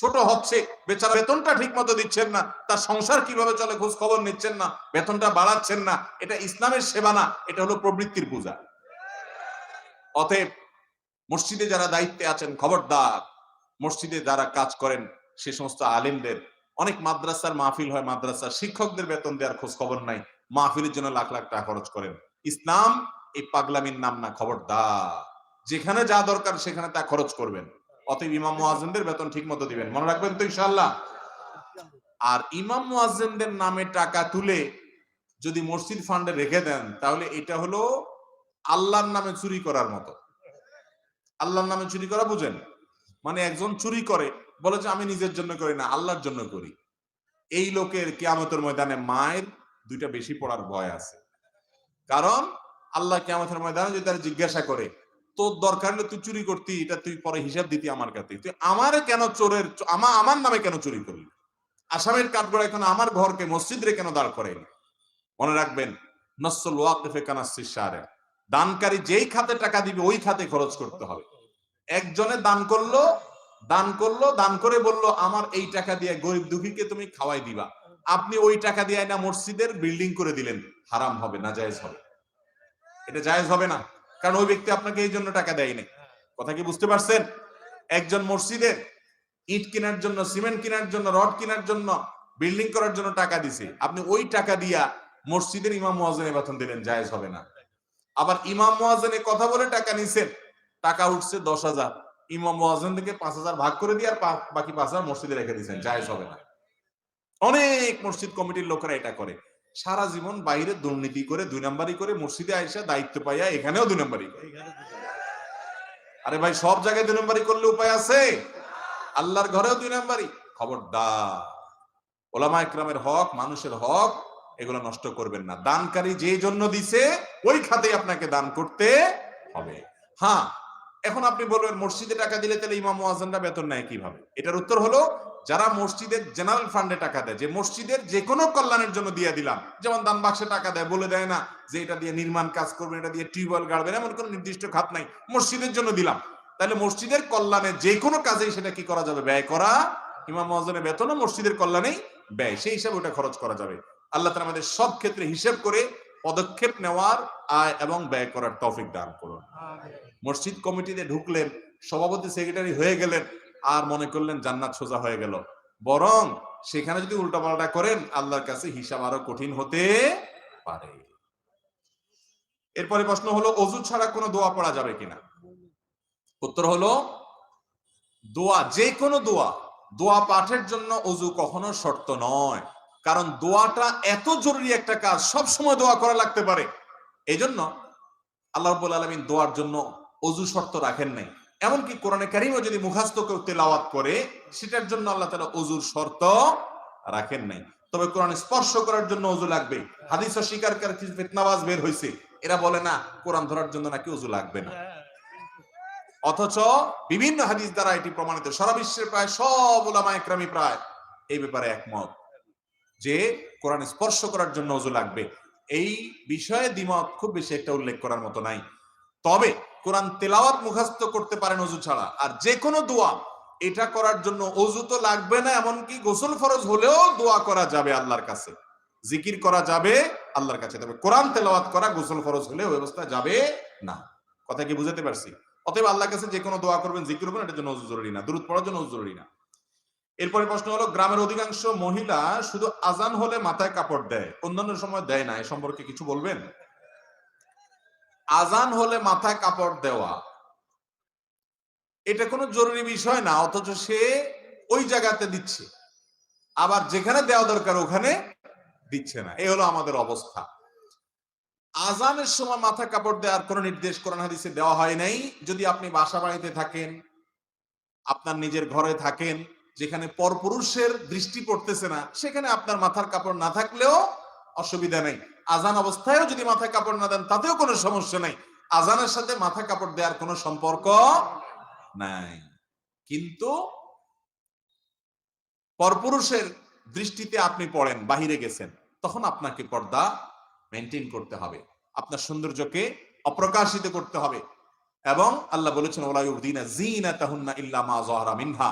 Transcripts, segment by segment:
ছোট হচ্ছে, বেচারা বেতনটা ঠিক মতো দিচ্ছেন না, তার সংসার কিভাবে চলে খোঁজ খবর নিচ্ছেন না, বেতনটা বাড়াচ্ছেন না, এটা ইসলামের সেবা না, এটা হলো প্রবৃত্তির পূজা। অতএব মসজিদে যারা দায়িত্বে আছেন, খবরদার, মসজিদে যারা কাজ করেন সে সমস্ত আলেমদের, অনেক মাদ্রাসার মাহফিল হয়, মাদ্রাসার শিক্ষকদের বেতন দেওয়ার খোঁজ খবর নাই, মাহফিলের জন্য লাখ লাখ টাকা খরচ করেন। ইসলাম এই পাগলামির নাম না, খবরদার, যেখানে যা দরকার সেখানে তা খরচ করবেন। অতএব ইমাম মুয়াজ্জিনদের বেতন ঠিক মতো দিবেন, মনে রাখবেন তো ইনশাআল্লাহ। আর ইমাম মুয়াজ্জিনদের নামে টাকা তুলে যদি মসজিদ ফান্ডে রেখে দেন, তাহলে এটা হলো আল্লাহর নামে চুরি করার মতো। আল্লাহর নামে চুরি করা বুঝেন? মানে একজন চুরি করে, বলে যে আমি নিজের জন্য করি না, আল্লাহর জন্য করি। এই লোকের কিয়ামতের ময়দানে মায়ের দুইটা বেশি পড়ার ভয় আছে। কারণ আল্লাহ কিয়ামতের ময়দানে যদি তারা জিজ্ঞাসা করে, তোর দরকার হলে তুই চুরি করতি, এটা তুই পরে হিসাব দিতি আমার কাছে, তুই আমারে কেন চোরের আমার নামে কেন চুরি করলি? আসামের কাঠগড়ায় কেন আমার ঘরকে মসজিদ রে কেন দাঁড় করাইলি? মনে রাখবেন, নসল ওয়াকিফে কানাসিস শারিয়া, দানকারী যেই খাতে টাকা দিবে ওই খাতে খরচ করতে হবে। একজনে দান করলো, দান করে বললো আমার এই টাকা দিয়ে গরিব দুঃখীকে তুমি খাওয়াই দিবা, আপনি ওই টাকা দিয়ে না মসজিদের বিল্ডিং করে দিলেন, হারাম হবে, নাজায়েজ হবে, এটা জায়েজ হবে না। কারণ ওই ব্যক্তি আপনাকে এই জন্য টাকা দেয়নি। কথা কি বুঝতে পারছেন? একজন মসজিদের ইট কেনার জন্য, সিমেন্ট কেনার জন্য, রড কেনার জন্য, বিল্ডিং করার জন্য টাকা দিছে, আপনি ওই টাকা দিয়া মসজিদের ইমাম মুয়াজ্জিনের বেতন দিলেন, জায়েজ হবে না। আবার ইমাম মুয়াজ্জিনের কথা বলে টাকা নিছেন, টাকা উঠছে 10,000, ইমাম মুয়াজ্জিন থেকে 5,000 ভাগ করে দিয়ে আর বাকি 5,000 মসজিদে রেখে দিয়েছেন, জায়েজ হবে না। অনেক মসজিদ কমিটির লোকেরা এটা করে, সারা জীবন বাইরে দুর্নীতি করে, 2 নাম্বারি করে, মসজিদে আইসা দায়িত্ব পাইয়া এখানেও 2 নাম্বারি করে। আরে ভাই, সব জায়গায় 2 নাম্বারি করলে উপায় আছে? আল্লাহর ঘরেও 2 নাম্বারি? খবরদার, ওলামা ইকরামের হক, মানুষের হক, এগুলো নষ্ট করবেন না। দানকারী যে জন্য দিছে ওই খাতে আপনাকে দান করতে হবে। হ্যাঁ, এখন আপনি বলবেন মসজিদে টাকা দিলে তাহলে ইমাম মুয়াজ্জিনরা বেতন নেয় কিভাবে? এটার উত্তর হলো, যারা মসজিদের জেনারেল ফান্ডে টাকা দেয়, যে মসজিদের যে কোনো কল্যাণের জন্য দিয়ে দিলাম, যেমন দান বাক্সে টাকা দেয়, বলে দেয় না যে এটা দিয়ে নির্মাণ কাজ করবেন, এটা দিয়ে টিউবওয়েল গাড়বেন, এমন কোনো নির্দিষ্ট খাত নাই, মসজিদের জন্য দিলাম, তাহলে মসজিদের কল্যাণে যে কোনো কাজেই সেটা কি করা যাবে? ব্যয় করা। ইমাম মুয়াজ্জিনের বেতনও মসজিদের কল্যাণেই ব্যয়, সেই হিসাবে ওটা খরচ করা যাবে। আল্লাহ তাআলা আমাদের সব ক্ষেত্রে হিসাব করে পদক্ষেপ নেওয়ার, আয় এবং ব্যয় করার তৌফিক দান করুন। মসজিদ কমিটিতে ঢুকলেন, সভাপতি সেক্রেটারি হয়ে গেলেন, আর মনে করলেন জান্নাত সোজা হয়ে গেল, বরং সেখানে যদি উল্টাপাল্টা করেন আল্লাহর কাছে হিসাব আরো কঠিন হতে পারে। এরপরে প্রশ্ন হলো, ওযু ছাড়া কোনো দোয়া পড়া যাবে কিনা? উত্তর হলো, দোয়া, যে কোনো দোয়া পাঠের জন্য ওযু কখনো শর্ত নয়। কারণ দোয়াটা এত জরুরি একটা কাজ, সব সময় দোয়া করা লাগতে পারে। এইজন্য আল্লাহ রাব্বুল আলামিন দোয়ার জন্য ওযু শর্ত রাখেন নাই। এমনকি কোরআনে কারীমও যদি মুখস্থ কেউ তেলাওয়াত করে, সেটার জন্য আল্লাহ তাআলা ওযুর শর্ত রাখেন নাই। তবে কোরআন স্পর্শ করার জন্য ওযু লাগবে। হাদিস অস্বীকারীর কিছু ফিতনাবাজ বের হইছে, এরা বলে না কোরআন ধরার জন্য নাকি ওযু লাগবে না, অথচ বিভিন্ন হাদিস দ্বারা এটি প্রমাণিত। সারা বিশ্বের প্রায় সব উলামা ইকরামি প্রায় এই ব্যাপারে একমত যে কোরআন স্পর্শ করার জন্য ওযু লাগবে। এই বিষয়ে দ্বিমত খুব বেশি একটা উল্লেখ করার মতো নাই। তবে কোরআন তেলাওয়াত মুখস্থ করতে পারেন ওযু ছাড়া, আর যে কোনো দোয়া এটা করার জন্য ওযু তো লাগবে না, এমনকি গোসল ফরজ হলেও দোয়া করা যাবে আল্লাহর কাছে, জিকির করা যাবে আল্লাহর কাছে। তবে কোরআন তেলাওয়াত করা গোসল ফরজ হলে ওই অবস্থা যাবে না। কথা কি বুঝাতে পারছি? অতএব আল্লাহর কাছে যে কোনো দোয়া করবেন, জিকির করবেন, এটার জন্য ওযু জরুরি না, দুরূদ পড়ার জন্য ওযু জরুরি না। এরপরে প্রশ্ন হলো, গ্রামের অধিকাংশ মহিলা শুধু আজান হলে মাথায় কাপড় দেয়, অন্যান্য সময় দেয় না, এ সম্পর্কে কিছু বলবেন? আজান হলে মাথায় কাপড় দেওয়া এটা কোনো জরুরি বিষয় না, অথচ সে ওই জায়গাতে দিচ্ছে, আবার যেখানে দেওয়া দরকার ওখানে দিচ্ছে না। এই হলো আমাদের অবস্থা। আজানের সময় মাথা কাপড় দেওয়ার কোনো নির্দেশ কোরআন হাদিসে দেওয়া হয় নাই। যদি আপনি বাসা বাড়িতে থাকেন, আপনার নিজের ঘরে থাকেন, যেখানে পরপুরুষের দৃষ্টি পড়তেছে না, সেখানে আপনার মাথার কাপড় না থাকলেও অসুবিধা নেই। আজান অবস্থায়ও যদি মাথায় কাপড় না দেন তাতেও কোনো সমস্যা নাই। আজানের সাথে মাথা কাপড় দেওয়ার কোনো সম্পর্ক নাই। কিন্তু পরপুরুষের দৃষ্টিতে আপনি পড়েন, বাহিরে গেছেন, তখন আপনাকে পর্দা মেইনটেইন করতে হবে, আপনার সৌন্দর্যকে অপ্রকাশিত করতে হবে। এবং আল্লাহ বলেছেন, ওয়ালা ইউবদিনা যিনাতাহুন্না ইল্লা মা যাহারা মিনহা,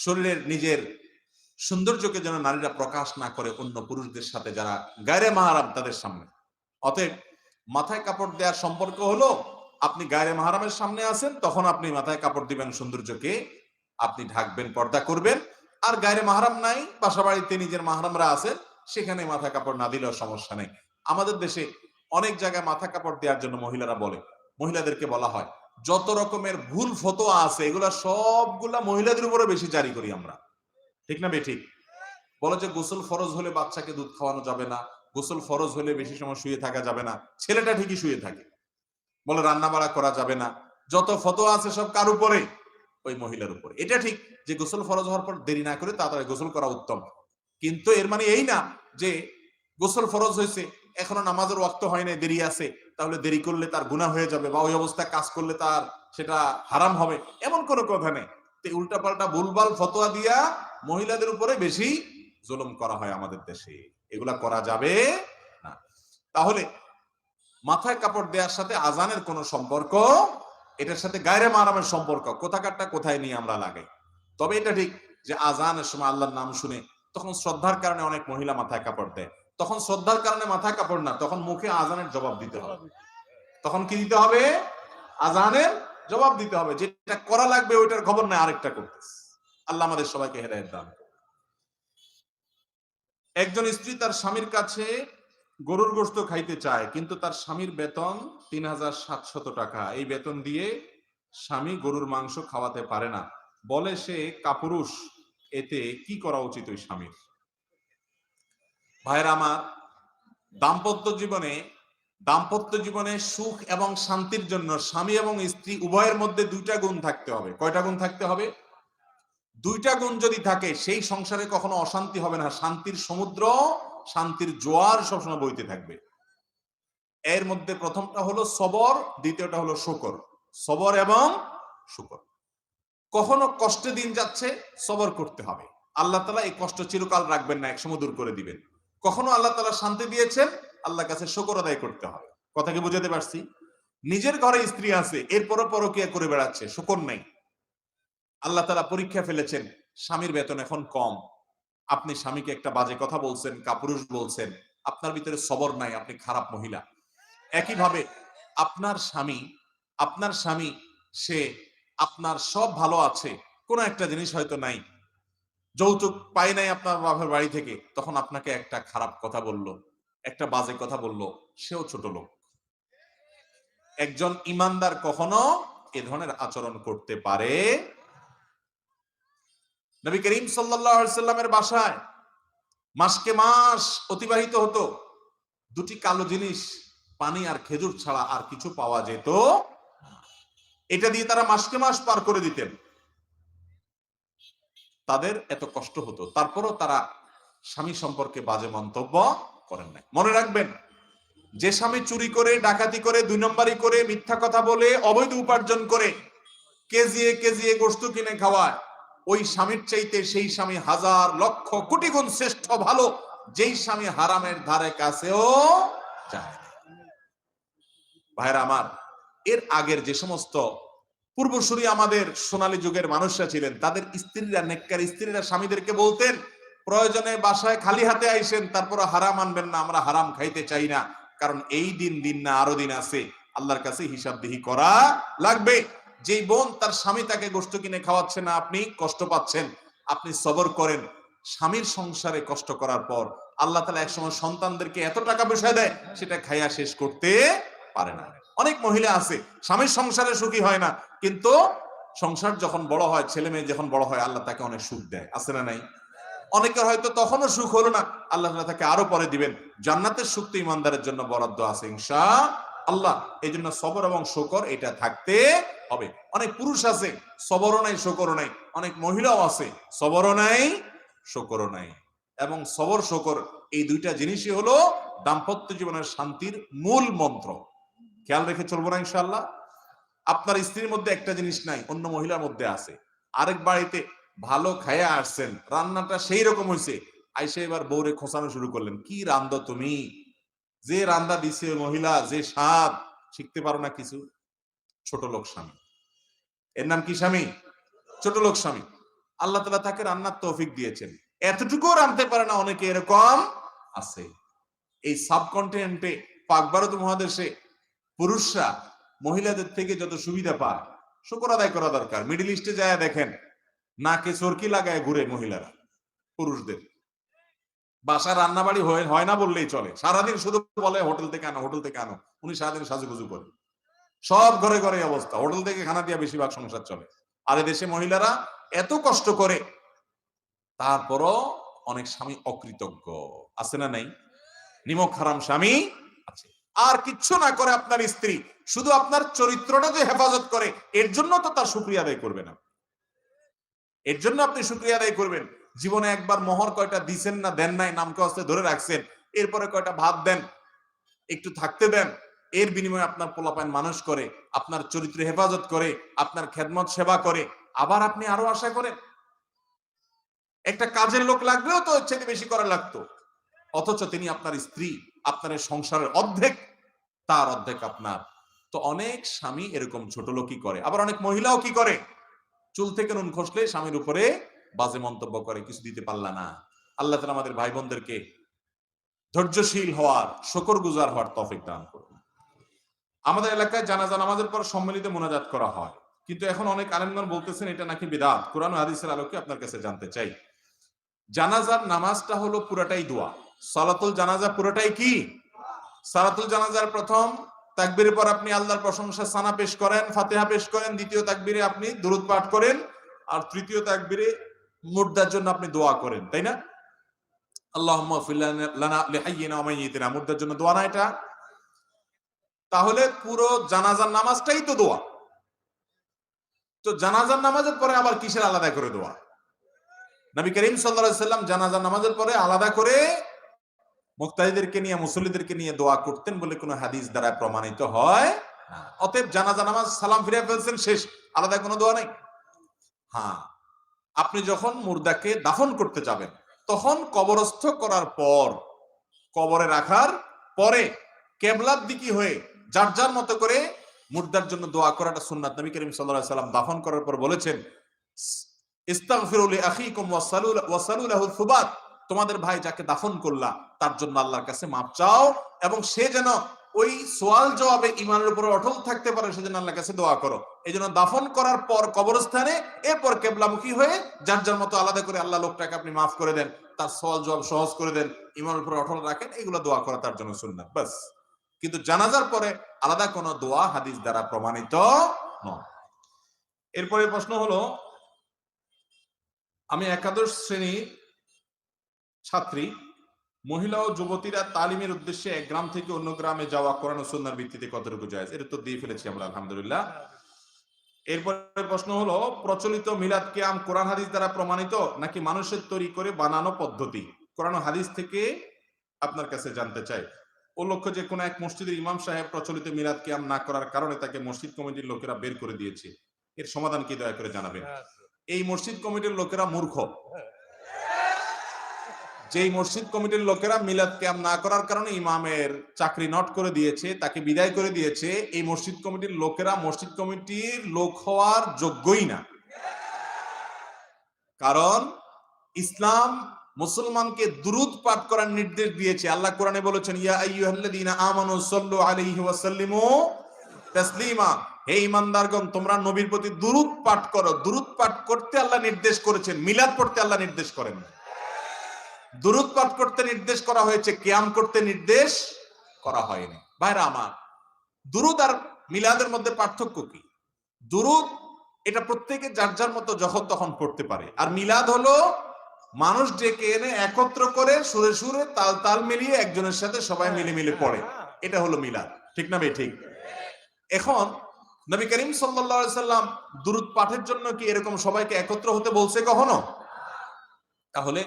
শরীরের নিজের সৌন্দর্যকে যেন নারীরা প্রকাশ না করে অন্য পুরুষদের সাথে যারা গায়রে মাহারাম তাদের সামনে। অতএব মাথায় কাপড় দেওয়ার সম্পর্ক হলো, আপনি গায়রে মাহারামের সামনে আছেন, তখন আপনি মাথায় কাপড় দিবেন, সৌন্দর্যকে আপনি ঢাকবেন, পর্দা করবেন। আর গায়রে মাহারাম নাই, বাসা বাড়িতে নিজের মাহারামরা আছে, সেখানে মাথা কাপড় না দিলেও সমস্যা নেই। আমাদের দেশে অনেক জায়গায় মাথা কাপড় দেওয়ার জন্য মহিলারা বলে, মহিলাদেরকে বলা হয় যত রকমের ভুল ফতোয়া আছে এগুলা সবগুলা মহিলাদের উপরে বেশি জারি করি আমরা, ঠিক না বেঠিক? বলে যে গোসল ফরজ হলে বাচ্চাকে দুধ খাওয়ানো যাবে না, গোসল ফরজ হলে বেশি সময় শুয়ে থাকা যাবে না, ছেলেটা ঠিকই শুয়ে থাকে। বলে রান্না বাড়া করা যাবে না, যত ফতোয়া আছে সব কার উপরে? ওই মহিলার উপরে। এটা ঠিক যে গোসল ফরজ হওয়ার পর দেরি না করে তাড়াতাড়ি গোসল করা উত্তম, কিন্তু এর মানে এই না যে গোসল ফরজ হয়েছে এখনো নামাজের ওয়াক্ত হয় না, দেরি আছে, তাহলে দেরি করলে তার গুনাহ হয়ে যাবে, বা ওই অবস্থায় কাজ করলে তার সেটা হারাম হবে, এমন কোনো কথা নেই। উল্টা পাল্টা ভুলভাল ফতোয়া দিয়া মহিলাদের উপরে বেশি জুলুম করা হয় আমাদের দেশে, এগুলা করা যাবে না। তাহলে মাথায় কাপড় দেওয়ার সাথে আজানের কোনো সম্পর্ক, এটার সাথে গায়রে মারামের সম্পর্ক কোথাকারটা কোথায় নিয়ে আমরা লাগাই। তবে এটা ঠিক যে আজানের সময় আল্লাহর নাম শুনে তখন শ্রদ্ধার কারণে অনেক মহিলা মাথায় কাপড় দেয়, তখন শ্রদ্ধার কারণে মাথায় কাপড় না, তখন মুখে আজানের জবাব দিতে হবে। তখন কি দিতে হবে? আজানের জবাব দিতে হবে। যেটা করা লাগবে ওইটার খবর নাই, আরেকটা করতেছে। আল্লাহ আমাদের সবাইকে হেদায়েত দান। একজন স্ত্রী তার স্বামীর কাছে গরুর গোশত খাইতে চায়, কিন্তু তার স্বামীর বেতন ৩৭০০ টাকা। এই বেতন দিয়ে স্বামী গরুর মাংস খাওয়াতে পারে না, বলে সে কাপুরুষ। এতে কি করা উচিত ওই স্বামীর? ভাইরা আমার, দাম্পত্য জীবনে সুখ এবং শান্তির জন্য স্বামী এবং স্ত্রী উভয়ের মধ্যে দুইটা গুণ থাকতে হবে। কয়টা গুণ থাকতে হবে? দুইটা গুণ যদি থাকে সেই সংসারে কখনো অশান্তি হবে না, শান্তির সমুদ্র, শান্তির জোয়ার সবসময় বইতে থাকবে। এর মধ্যে প্রথমটা হলো সবর, দ্বিতীয়টা হলো শুকর। সবর এবং শুকর। কখনো কষ্টে দিন যাচ্ছে, সবর করতে হবে, আল্লাহ তাআলা এই কষ্ট চিরকাল রাখবেন না, একসময় দূর করে দিবেন। কখনো আল্লাহ তাআলা শান্তি দিয়েছেন, আল্লাহর কাছে শুকর আদায় করতে হবে। কথা কি বুঝাতে পারছি? নিজের ঘরে স্ত্রী আছে, এরপরও পরকীয়া করে বেড়াচ্ছে, শুকর নাই। আল্লাহ তাআলা পরীক্ষা ফেলেছেন, স্বামীর বেতন এখন কম, আপনি স্বামীকে একটা বাজে কথা বলছেন, কাপুরুষ বলছেন, আপনার ভিতরে সবর নাই, আপনি খারাপ মহিলা। একইভাবে আপনার স্বামী সে আপনার সব ভালো আছে, কোন একটা জিনিস হয়তো নাই, যৌতুক পাই নাই আপনার বাবার বাড়ি থেকে, তখন আপনাকে একটা খারাপ কথা বলল, একটা বাজে কথা বলল, সেও ছোট লোক। একজন ইমানদার কখনো এ ধরনের আচরণ করতে পারে। নবী করিম সাল্লাল্লাহু আলাইহি সাল্লামের বাসায় মাসকে মাস অতিবাহিত হতো, দুটি কালো জিনিস, পানি আর খেজুর ছাড়া আর কিছু পাওয়া যেত, এটা দিয়ে তারা মাসকে মাস পার করে দিতেন। তাদের এত কষ্ট হতো, তারপরও তারা স্বামী সম্পর্কে বাজে মন্তব্য করেন না। মনে রাখবেন, যে স্বামী চুরি করে, ডাকাতি করে, 2 নম্বরি করে, মিথ্যা কথা বলে, অবৈধ উপার্জন করে কেজিয়ে কেজিয়ে গোশত কিনে খাওয়ায়, ওই স্বামীর চাইতে সেই স্বামী হাজার লক্ষ কোটি গুণ শ্রেষ্ঠ ভালো, যেই স্বামী হারামের ধারে কাছেও যায় না। ভাইরা আমার, এর আগের যে সমস্ত পূর্বসূরি আমাদের সোনালী যুগের মানুষরা ছিলেন, তাদের স্ত্রীরা, নেককার স্ত্রীরা স্বামীদেরকে বলতেন, প্রয়োজনে বাসায় খালি হাতে আইসেন, তারপর হারাম আনবেন না, আমরা হারাম খাইতে চাই না, কারণ এই দিন না আরো দিন আছে, আল্লাহর কাছে হিসাবদিহি করা লাগবে। যেই বোন তার স্বামী তাকে গোশত কিনে খাওয়াচ্ছে না, আপনি কষ্ট পাচ্ছেন, আপনি সবর করেন। স্বামীর সংসারে কষ্ট করার পর আল্লাহ তাআলা একসময় সন্তানদেরকে এত টাকা পয়সা দেয়, সেটা খাইয়া শেষ করতে পারে না। অনেক মহিলা আছে স্বামীর সংসারে সুখী হয় না, কিন্তু সংসার যখন বড় হয়, ছেলে মেয়ে যখন বড় হয়, আল্লাহ তাকে অনেক সুখ দেয়, আছে না নাই? অনেকের হয়তো তখনও সুখ হলো না, আল্লাহ তাআলা তাকে আরো পরে দিবেন। জান্নাতের সুখ তো ইমানদারের জন্য বরাদ্দ আছে ইনশাআল্লাহ। এই জন্য সবর এবং শুকর এটা থাকতে হবে। অনেক পুরুষ আছে সবরও নাই, শুকরও নাই, অনেক মহিলাও আছে সবরও নাই, শুকরও নাই। এবং সবর শুকর এই দুইটা জিনিসই হলো দাম্পত্য জীবনের শান্তির মূল মন্ত্র। খেয়াল রেখে চলবো না ইনশাআল্লাহ? আপনার স্ত্রীর মধ্যে একটা জিনিস নাই, অন্য মহিলার মধ্যে আছে। আরেক বাড়িতে ভালো খায়া আসছেন, রান্নাটা সেই রকম হয়েছে, আইসে এবার বউরে খোঁচানো শুরু করলেন, কি রান্ধো তুমি, যে রান্না দিছে মহিলা, যে স্বাদ, শিখতে পারো না কিছু। ছোট লোক স্বামী, এর নাম কি স্বামী? ছোট লোক স্বামী। আল্লাহ তাআলা তাকে রান্নার তৌফিক দিয়েছেন, এতটুকুও রাঁধতে পারে না, অনেকে এরকম আছে। এই সাবকন্টিনেন্টে পাক ভারত মহাদেশে পুরুষরা মহিলাদের থেকে যত সুবিধা পায় শুকর আদায় করা দরকার। মিডল ইস্টে যায় দেখেন, নাকে চরকি লাগায় ঘুরে মহিলারা পুরুষদের। বাসা রান্না বাড়ি হয় না বললেই চলে, সারাদিন শুধু বলে হোটেল থেকে আনো, হোটেল থেকে আনো। উনি সারাদিন সাজুগুজু করে, সব ঘরে ঘরে অবস্থা, হোটেল থেকে খানা দিয়ে বেশিরভাগ সংসার চলে। আর দেশে মহিলারা এত কষ্ট করে, তারপরও অনেক স্বামী অকৃতজ্ঞ আছে না নাই? নিমক হারাম স্বামী আছে। আর কিচ্ছু না করে আপনার স্ত্রী, শুধু আপনার চরিত্রটা যে হেফাজত করে, এর জন্য তো তার শুকরিয়া আদায় করবে না। এর জন্য আপনি শুকরিয়া আদায় করবেন। জীবনে একবার মোহর কয়টা দিছেন না দেন নাই, নামকে হস্তে ধরে রাখছেন, এরপরে কয়টা ভাত দেন, একটু থাকতে দেন, এর বিনিময়ে আপনার পোলাপান মানুষ করে, আপনার চরিত্র হেফাজত করে, আপনার খেদমত সেবা করে, আবার আপনি আরো আশা করেন একটা কাজের লোক লাগলেও তো ইচ্ছে বেশি করা লাগতো, অথচ তিনি আপনার স্ত্রী, আপনার সংসারের অর্ধেক, তার অর্ধেক আপনার। তো অনেক স্বামী এরকম ছোট লোকই করে। আবার অনেক মহিলাও কি করে, চুল থেকে নুন খসলে স্বামীর উপরে বাজে মন্তব্য করে, কিছু দিতে পারলা না। আল্লাহ তাআলা আমাদের ভাই বোনদেরকে ধৈর্যশীল হওয়ার, শুকরগুজার হওয়ার তৌফিক দান করুন। আমাদের এলাকায় জানাজা নামাজের পর সম্মিলিত মোনাজাত করা হয়, কিন্তু এখন অনেক আলেমগণ বলতেছেন এটা নাকি বিদআত। কোরআন ও হাদিসের আলোকে আপনার কাছে জানতে চাই, জানাজার নামাজটা হলো পুরাটাই দোয়া। সালাতুল জানাজা পুরোটাই কি? সালাতুল জানাজার প্রথম তাকবীরের পর আপনি আল্লাহর প্রশংসা সানা পেশ করেন, ফাতিহা পেশ করেন, দ্বিতীয় তাকবীরে আপনি দুরূদ পাঠ করেন, আর তৃতীয় তাকবীরে মুর্দার জন্য আপনি দোয়া করেন, তাই না? আল্লাহুম্মা ইগফির লানা লিহাইয়িনা ওয়া মাইয়িতিনা, মুর্দার জন্য দোয়া না এটা? তাহলে পুরো জানাজার নামাজটাই তো দোয়া। তো জানাজার নামাজের পরে আবার কিসের আলাদা করে দোয়া? নবী করিম সাল্লাল্লাহু আলাইহি সাল্লাম জানাজার নামাজের পরে আলাদা করে মুক্তাদিদেরকে নিয়ে, মুসল্লিদেরকে নিয়ে দোয়া করতেন বলে কোনো হাদিস দ্বারা প্রমাণিত হয় না। অতএব জানাজা নামাজ সালাম ফিরে ফেলছেন, শেষ, আলাদা কোনো দোয়া নেই। হ্যাঁ, আপনি যখন মুর্দাকে দাফন করতে যাবেন, তখন কবরস্থ করার পর, কবরে রাখার পরে কেবলার দিকে হয়ে যার যার মতো করে মুর্দার জন্য দোয়া করাটা সুন্নাত। নবী করিম সাল্লাল্লাহু আলাইহি সাল্লাম দাফন করার পর বলেছেন, ইস্তাগফিরু লিআখিকুম ওয়াসালু লাহু সুবাত, তোমাদের ভাই যাকে দাফন করলা তার জন্য আল্লাহর কাছে মাপ চাও, এবং সে যেন ওই সওয়াল জবাবে ঈমানের উপর অটল থাকতে পারে, সেজন্য আল্লাহর কাছে দোয়া করো। এইজন্য দাফন করার পর কবরস্থানে, এরপর কিবলামুখী হয়ে যার যার মতো আলাদা করে আল্লাহ লোকটাকে আপনি মাফ করে দেন, তার সওয়াল জবাব সহজ করে দেন, ঈমানের উপর অটল রাখেন, এগুলো দোয়া করা তার জন্য সুন্নাত, বাস। কিন্তু জানাজার পরে আলাদা কোনো দোয়া হাদিস দ্বারা প্রমাণিত নয়। এরপরে প্রশ্ন হলো, আমি একাদশ শ্রেণীর ছাত্রী, মহিলা ও যুবতীরা তালিমের উদ্দেশ্যে এক গ্রাম থেকে অন্য গ্রামে যাওয়া কোরআন ও সুন্নাহর ভিত্তিতে কতটুকু জায়েজ? এর উত্তর দিয়ে ফেলেছি আমরা, আলহামদুলিল্লাহ। এরপরে প্রশ্ন হলো, প্রচলিত মিলাদ কিয়াম কোরআন হাদিস দ্বারা প্রমাণিত নাকি মানুষের তৈরি করে বানানো পদ্ধতি? কোরআন ও হাদিস থেকে আপনার কাছে জানতে চাই। ও লক্ষ্য যে কোন এক মসজিদের ইমাম সাহেব প্রচলিত মিলাদ কিয়াম না করার কারণে তাকে মসজিদ কমিটির লোকেরা বের করে দিয়েছে, এর সমাধান কি দয়া করে জানাবেন। এই মসজিদ কমিটির লোকেরা মূর্খ। যেই মসজিদ কমিটির লোকেরা মিলাদ কিয়াম না করার কারণে ইমামের চাকরি নট করে দিয়েছে, তাকে বিদায় করে দিয়েছে, এই মসজিদ কমিটির লোকেরা মসজিদ কমিটির লোক হওয়ার যোগ্যই না। কারণ ইসলাম মুসলমানকে দুরূদ পাঠ করার নির্দেশ দিয়েছে। আল্লাহ কোরআনে বলেছেন, ইয়া আইয়ুহাল্লাযীনা আমানু সাল্লু আলাইহি ওয়া সাল্লিমু তাসলিমা, হে ঈমানদারগণ তোমরা নবীর প্রতি দুরূদ পাঠ করো। দুরূদ পাঠ করতে আল্লাহ নির্দেশ করেছেন, মিলাদ পড়তে আল্লাহ নির্দেশ করেন না। দুরূদ পাঠ করতে নির্দেশ করা হয়েছে, কিয়াম করতে নির্দেশ করা হয়নি। ভাইরা আমার, দুরূদ আর মিলাদের মধ্যে পার্থক্য কি? দুরূদ এটা প্রত্যেকে যার যার মতো যখন তখন পড়তে পারে, আর মিলাদ হলো মানুষ ডেকে এনে একত্র করে সুরে সুরে তাল তাল মিলিয়ে একজনের সাথে সবাই মিলে মিলে পড়ে, এটা হলো মিলাদ। ঠিক না ভাই? ঠিক। এখন নবী করিম সাল্লাল্লাহু আলাইহি সাল্লাম দুরূদ পাঠের জন্য কি এরকম সবাইকে একত্র হতে বলছে কখনো? তাহলে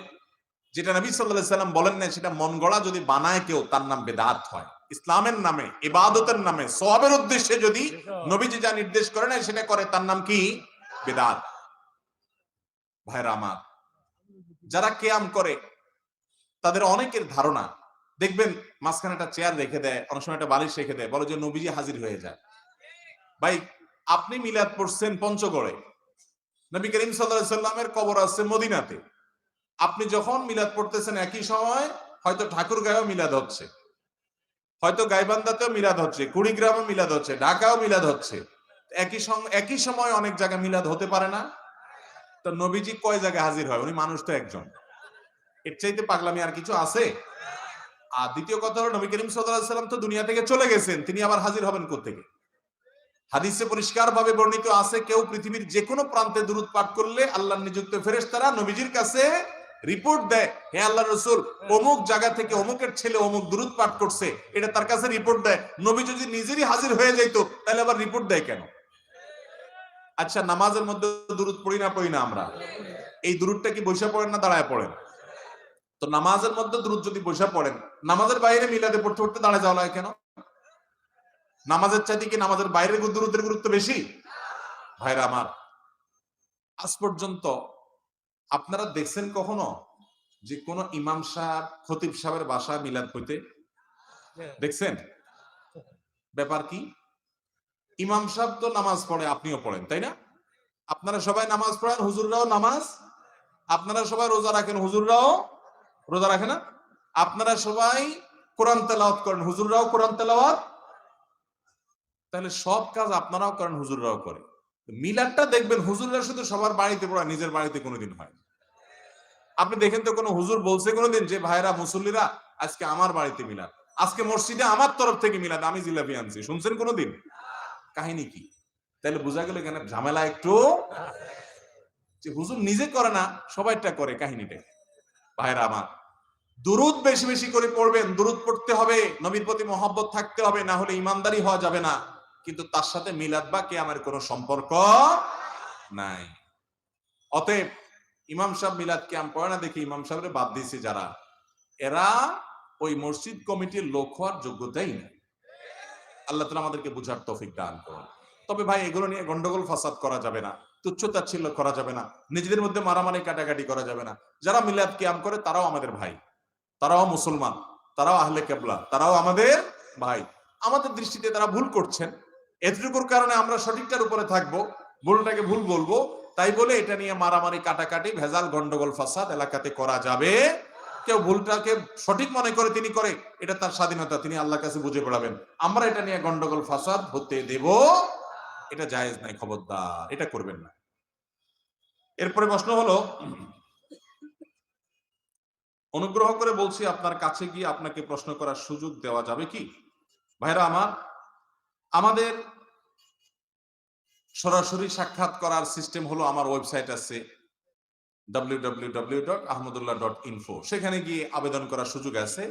যেটা নবী সাল্লাল্লাহু আলাইহি সাল্লাম বলেন না, সেটা মন গড়া যদি বানায় কেউ, তার নাম বেদাত হয়। ইসলামের নামে, ইবাদতের নামে, সওয়াবের উদ্দেশ্যে যদি নবীজি যা নির্দেশ করে না সেটা করে, তার নাম কি? বেদাত। ভাইরা আমার, যারা কিয়াম করে তাদের অনেকের ধারণা, দেখবেন মাঝখানে একটা চেয়ার রেখে দেয়, অনেক সময় একটা বালিশ রেখে দেয়, বলে যে নবীজি হাজির হয়ে যায়। ভাই, আপনি মিলাদ পড়ছেন পঞ্চগড়ে, নবী করিম সাল্লাল্লাহু আলাইহি সাল্লামের কবর আছে মদিনাতে। আপনি যখন মিলাদ পড়তেছেন একই সময় হয়তো ঠাকুরগাঁয়েও মিলাদ হচ্ছে, হয়তো গাইবান্ধাতেও মিলাদ হচ্ছে, কুড়িগ্রামে মিলাদ হচ্ছে, ঢাকাও মিলাদ হচ্ছে। একই সময় অনেক জায়গায় মিলাদ হতে পারে না? তো নবীজি কয় জায়গায় হাজির হয়? উনি মানুষ তো একজন। এর চাইতে পাগলামি আর কিছু আছে? আর দ্বিতীয় কথা হলো নবী করিম সাল্লাল্লাহু আলাইহি সাল্লাম তো দুনিয়া থেকে চলে গেছেন, তিনি আবার হাজির হবেন কোত্থেকে? হাদিসে পরিষ্কারভাবে বর্ণিত আছে, কেউ পৃথিবীর যে কোনো প্রান্তে দুরূদ পাঠ করলে আল্লাহর নিযুক্ত ফেরেশতারা নবীজির কাছে রিপোর্ট দেয়, হে আল্লাহর রাসূল, অমুক জায়গা থেকে অমুকের ছেলে অমুক দুরূদ পাঠ করছে, এটা তার কাছে রিপোর্ট দেয়। নবী যদি নিজেরই হাজির হয়ে যাইতো তাহলে আবার রিপোর্ট দেয় কেন? আচ্ছা, নামাজের মধ্যে দুরূদ পড়ি না আমরা? এই দুরূদটা কি বইসা পড়েন না দাঁড়ায় পড়েন? তো নামাজের মধ্যে দুরূদ যদি বইসা পড়েন, নামাজের বাইরে মিলাদে পড়তে পড়তে দাঁড়ায় যাওয়া লাগে কেন? নামাজের চাইতে কি নামাজের বাইরের দুরূদের গুরুত্ব বেশি? ভাইরা আমার, আজ পর্যন্ত আপনারা দেখছেন কখনো যে কোন ইমাম সাহেব খতিব সাহেবের বাসায় মিলাদ হইতে দেখছেন? ব্যাপার কি? ইমাম সাহেব তো নামাজ পড়ে, আপনিও পড়েন, তাই না? আপনারা সবাই নামাজ পড়েন, হুজুররাও নামাজ। আপনারা সবাই রোজা রাখেন, হুজুররাও রোজা রাখে না? আপনারা সবাই কোরআন তেলাওয়াত করেন, হুজুররাও কোরআন তেলাওয়াত। তাহলে সব কাজ আপনারাও করেন, হুজুররাও করে। মিলাদটা দেখবেন হুজুররা শুধু সবার বাড়িতে পড়া, নিজের বাড়িতে কোনোদিন হয়। আপনি দেখেন তো কোন হুজুর বলছে কোনোদিন যে ভাইরা মুসল্লিরা আজকে আমার বাড়িতে মিলাদ, আজকে মসজিদে আমার তরফ থেকে মিলাদ, আমি জিলাপি আনছি, শুনছেন কোনোদিন? কাহিনী কি? তাহলে বোঝা গেল এখানে ঝামেলা একটু, যে হুজুর নিজে করে না, সবাইটা করে। কাহিনীটা ভাইরা আমার, দুরুদ বেশি বেশি করে পড়বেন, দুরুদ পড়তে হবে, নবীর প্রতি মহব্বত থাকতে হবে, না হলে ইমানদারি হওয়া যাবে না। কিন্তু তার সাথে মিলাদ বা কিয়ামের কোনো সম্পর্ক নাই। অতএব ইমাম সাহেব মিলাদ কিয়াম পড়ে না দেখে ইমাম সাহেবের বাদ দিয়েছে যারা, এরা ওই মসজিদ কমিটির লোক হওয়ার যোগ্যতাই নেই। আল্লাহ তাআলা আমাদেরকে বুঝার তৌফিক দান করুন। তবে ভাই, এগুলো নিয়ে গন্ডগোল ফাসাদ করা যাবে না, তুচ্ছতাচ্ছিল্য করা যাবে না, নিজেদের মধ্যে মারামারি কাটাকাটি করা যাবে না। যারা মিলাদ কিয়াম করে তারাও আমাদের ভাই, তারাও মুসলমান, তারাও আহলে কেবলা, তারাও আমাদের ভাই। আমাদের দৃষ্টিতে তারা ভুল করছেন, এতটুকুর কারণে আমরা সঠিকটার উপরে থাকবো, ভুলটাকে ভুল বলবো। তাই বলে এটা নিয়ে মারামারি কাটাকাটি ভেজাল গন্ডগোল ফাসাদ এলাকাতে করা যাবে। কেউ ভুলটাকে সঠিক মনে করে তিনি করে, এটা তার স্বাধীনতা, তিনি আল্লাহর কাছে বুঝে পড়াবেন। আমরা এটা নিয়ে গন্ডগোল ফাসাদ হতে দেব, এটা জায়েজ নাই, খবরদার, এটা করবেন না। এরপরে প্রশ্ন হলো, অনুগ্রহ করে বলছি আপনার কাছে গিয়ে আপনাকে প্রশ্ন করার সুযোগ দেওয়া যাবে কি? ভাইরা আমার, আমাদের সরাসরি সাক্ষাৎ করার সিস্টেম হলো, আমার ওয়েবসাইট আছে www.ahmadullah.info, সেখানে গিয়ে আবেদন করার সুযোগ আছে।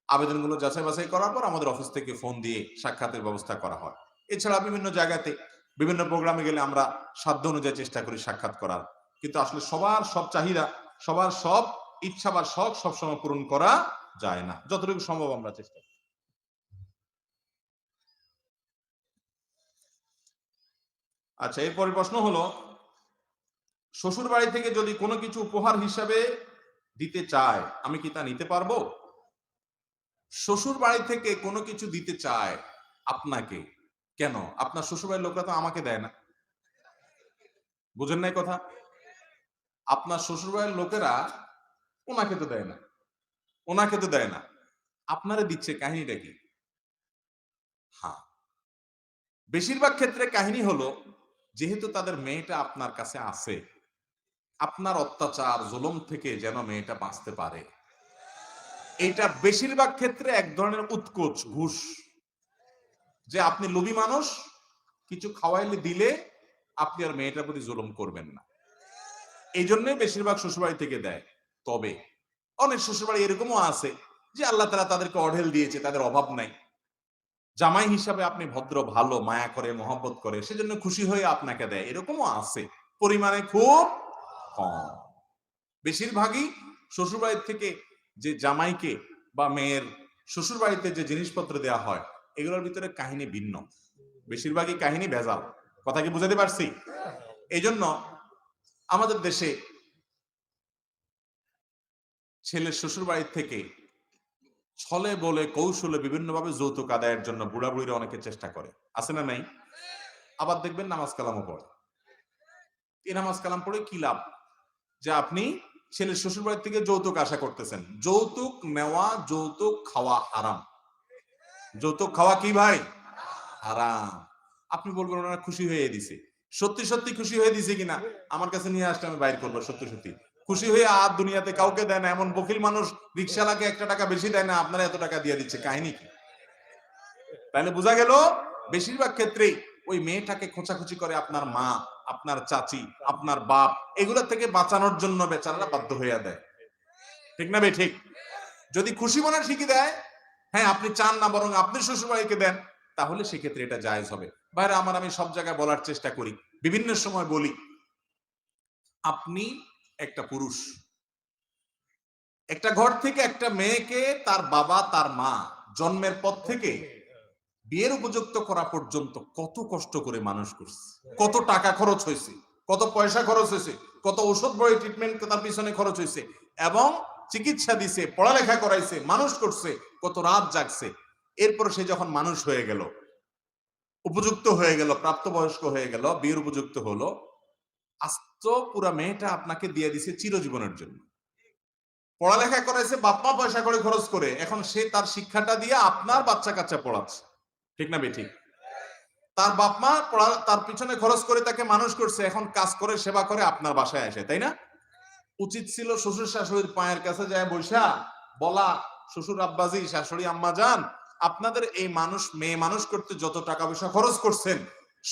আবেদনগুলো যাচাই বাছাই করার পর আমাদের অফিস থেকে ফোন দিয়ে সাক্ষাতের ব্যবস্থা করা হয়। এছাড়া বিভিন্ন জায়গাতে বিভিন্ন প্রোগ্রামে গেলে আমরা সাধ্য অনুযায়ী চেষ্টা করি সাক্ষাৎ করার। কিন্তু আসলে সবার সব চাহিদা, সবার সব ইচ্ছা বা শখ সবসময় পূরণ করা যায় না, যতটুকু সম্ভব আমরা চেষ্টা করি। আচ্ছা, এরপরে প্রশ্ন হলো, শ্বশুর বাড়ি থেকে যদি কোনো কিছু উপহার হিসাবে দিতে চায়, আমি কি তা নিতে পারবো? শ্বশুর বাড়ি থেকে কোনো কিছু দিতে চায় আপনাকে, কেন? আপনার শ্বশুর বাড়ির লোকরা তো আমাকে দেয় না। বুঝেন নাই কথা? আপনার শ্বশুর বাড়ির লোকেরা ওনাকে তো দেয় না, ওনাকে তো দেয় না, আপনারে দিচ্ছে। কাহিনীটা কি? হ্যাঁ, বেশিরভাগ ক্ষেত্রে কাহিনী হলো, যেহেতু তাদের মেয়েটা আপনার কাছে আছে, আপনার অত্যাচার জুলুম থেকে যেন মেয়েটা বাঁচতে পারে, এটা বেশিরভাগ ক্ষেত্রে এক ধরনের উৎকোচ, ঘুষ। যে আপনি লোভী মানুষ, কিছু খাওয়াইলে দিলে আপনি আর মেয়েটার প্রতি জুলুম করবেন না, এই জন্যই বেশিরভাগ শ্বশুরবাড়ি থেকে দেয়। তবে অনেক শ্বশুরবাড়ি এরকমও আছে যে আল্লাহ তাআলা তাদেরকে অঢেল দিয়েছে, তাদের অভাব নাই, জামাই হিসাবে আপনি ভদ্র, ভালো, মায়া করে, মহব্বত করে, সেজন্য খুশি হয়ে আপনাকে দেয়, এরকমও আছে, পরিমাণে খুব কম। বেশিরভাগই শ্বশুরবাড়ির থেকে যে জামাইকে বা মেয়ের শ্বশুরবাড়িতে যে জিনিসপত্র দেওয়া হয়, এগুলোর ভিতরে কাহিনী ভিন্ন, বেশিরভাগই কাহিনী ভেজাল। কথা কি বুঝাতে পারছি? এই জন্য আমাদের দেশে ছেলের শ্বশুর বাড়ির থেকে ছলে বলে কৌশলে বিভিন্নভাবে যৌতুক আদায়ের জন্য বুড়া বুড়িরা অনেকে চেষ্টা করে, আছে না নাই? আবার দেখবেন নামাজ কালামও পড়ে। এই নামাজ কালাম পড়ে কি লাভ? যে আপনি ছেলের শ্বশুর বাড়ি থেকে যৌতুক আশা করতেছেন। যৌতুক নেওয়া, যৌতুক খাওয়া হারাম। যৌতুক খাওয়া কি ভাই? হারাম। আপনি বলবেন ওনারা খুশি হয়ে দিছে। সত্যি সত্যি খুশি হয়ে দিছে কিনা আমার কাছে নিয়ে আসলে আমি বাইর করবো। সত্যি সত্যি খুশি হয়ে আর দুনিয়াতে কাউকে দেয় না। এমন বকিল মানুষ রিকশালাকে 1 টাকা বেশি দেয় না, আপনারা এত টাকা দিয়ে দিচ্ছে, কাহিনী কি? তাহলে বোঝা গেল বেশিরভাগ ক্ষেত্রেই ওই মেয়েটাকে খোঁচাখুচি করে আপনার মা, আপনার চাচি, আপনার বাপ, এগুলোর থেকে বাঁচানোর জন্য বেচারারা বাধ্য হইয়া দেয়। ঠিক না ভাই? ঠিক। যদি খুশি মনে ঠিকই দেয়, হ্যাঁ আপনি চান না বরং আপনি শ্বশুরবাড়িকে দেন, তাহলে সেক্ষেত্রে এটা জায়েজ হবে। ভাইরা আমার, আমি সব জায়গায় বলার চেষ্টা করি, বিভিন্ন সময় বলি, আপনি একটা পুরুষ, একটা ঘর থেকে একটা মেয়েকে তার বাবা তার মা জন্মের পর থেকে বিয়ের উপযুক্ত করা পর্যন্ত কত কষ্ট করে মানুষ করছে, কত টাকা খরচ হয়েছে, কত পয়সা খরচ হয়েছে, কত ওষুধ বড়ি ট্রিটমেন্ট তার পিছনে খরচ হয়েছে, এবং চিকিৎসা দিছে, পড়ালেখা করাইছে, মানুষ করছে, কত রাত জাগছে। এরপর সে যখন মানুষ হয়ে গেল, উপযুক্ত হয়ে গেল, প্রাপ্তবয়স্ক হয়ে গেল, বিয়ের উপযুক্ত হলো, আস্ত পুরা মেয়েটা আপনাকে দিয়ে দিছে চিরজীবনের জন্য। পড়ালেখা করাইছে বাপ্পা পয়সা করে খরচ করে, এখন সে তার শিক্ষাটা দিয়ে আপনার বাচ্চা কাচ্চা পড়াচ্ছে। ঠিক না বেঠিক? তার বাপ মা তার পিছনে খরচ করে তাকে মানুষ করছে, এখন কাজ করে সেবা করে আপনার বাসায় আসে, তাই না? উচিত ছিল শ্বশুর শাশুড়ির পায়ের কাছে যায় বৈশা বলা, শ্বশুর আব্বাজি, শাশুড়ি আম্মা যান, আপনাদের এই মানুষ মেয়ে মানুষ করতে যত টাকা পয়সা খরচ করছেন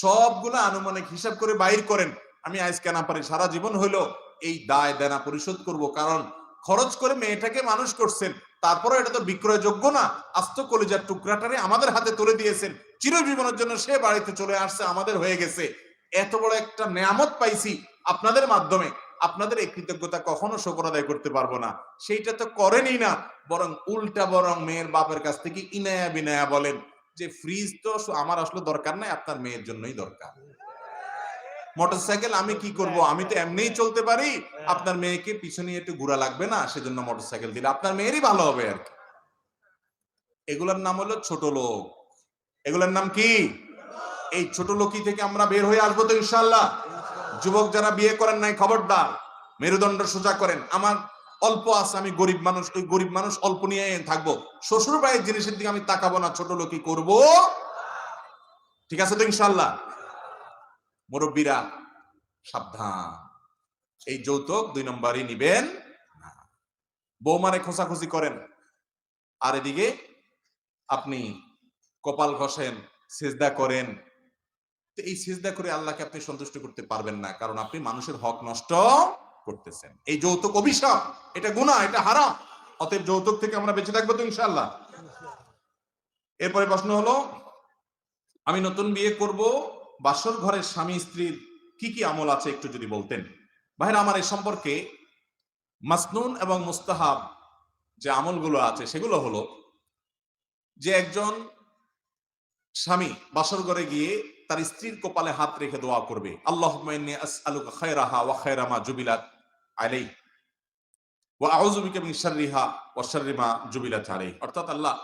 সবগুলো আনুমানিক হিসাব করে বাইর করেন। আমি আজকে না পারি সারা জীবন হইলো এই দায় দেনা পরিশোধ করব, কারণ খরচ করে মেয়েটাকে মানুষ করছেন, তারপরে এটা তো বিক্রয়যোগ্য না। আস্ত কলিজার টুকরাটারে আমাদের হাতে তুলে দিয়েছেন, চিরজীবনের জন্য সে বাড়িতে চলে আসছে, আমাদের হয়ে গেছে। এত বড় একটা নেয়ামত পাইছি আপনাদের মাধ্যমে, আপনাদের এই কৃতজ্ঞতা কখনো শুকর আদায় করতে পারবো না। সেইটা তো করেনই না, বরং উল্টা বরং মেয়ের বাপের কাছ থেকে ইনায়া বিনায়া বলেন যে ফ্রিজ তো আমার আসলে দরকার নাই, আপনার মেয়ের জন্যই দরকার। মোটরসাইকেল আমি কি করব, আমি তো এমনিই চলতে পারি, আপনার মেয়েকে পিছনে একটু ঘোরা লাগবে না, সেজন্য মোটরসাইকেল দিলে আপনার মেয়েরই ভালো হবে আর কি। এগুলোর নাম হলো ছোট লোক। এগুলোর নাম কি? এই ছোট লোকই থেকে আমরা বের হয়ে আসবো তো ইনশাআল্লাহ। যুবক যারা বিয়ে করেন নাই, খবরদার মেরুদণ্ড সোজা করেন। আমার অল্প আছে, আমি গরিব মানুষ, ওই গরিব মানুষ অল্প নিয়ে থাকবো, শ্বশুর বাড়ির জিনিসের দিকে আমি তাকাবো না, ছোট লোকই করবো। ঠিক আছে তো ইনশাআল্লাহ? মুরব্বীরা সাবধান, এই যৌতুক 2 নম্বরই নিবেন না। বৌমারে খোঁচাখুচি করেন, আর এদিকে আপনি কপাল ঘষেন, সিজদা করেন। এই সিজদা করে আল্লাহকে আপনি সন্তুষ্ট করতে পারবেন না, কারণ আপনি মানুষের হক নষ্ট করতেছেন। এই যৌতুক অভিশাপ, এটা গুনাহ, এটা হারাম। অতএব যৌতুক থেকে আমরা বেঁচে থাকবো তো ইনশাআল্লাহ। এরপরে প্রশ্ন হলো, আমি নতুন বিয়ে করব, বাসর ঘরের স্বামী স্ত্রীর কি কি আমল আছে একটু যদি বলতেন। ভাইরা আমার, এই সম্পর্কে মাসনুন এবং মুস্তাহাব যে আমলগুলো আছে সেগুলো হলো যে একজন স্বামী বাসর ঘরে গিয়ে তার স্ত্রীর কপালে হাত রেখে দোয়া করবে, আল্লাহুম্মা ইন্নী আসআলুকা খায়রাহা ওয়া খায়রা মা জুবিলাত আলাইহি ওয়া আউযু বিকা মিন শাররিহা ওয়া শাররি মা জুবিলাত আলাইহি। অর্থাৎ আল্লাহ,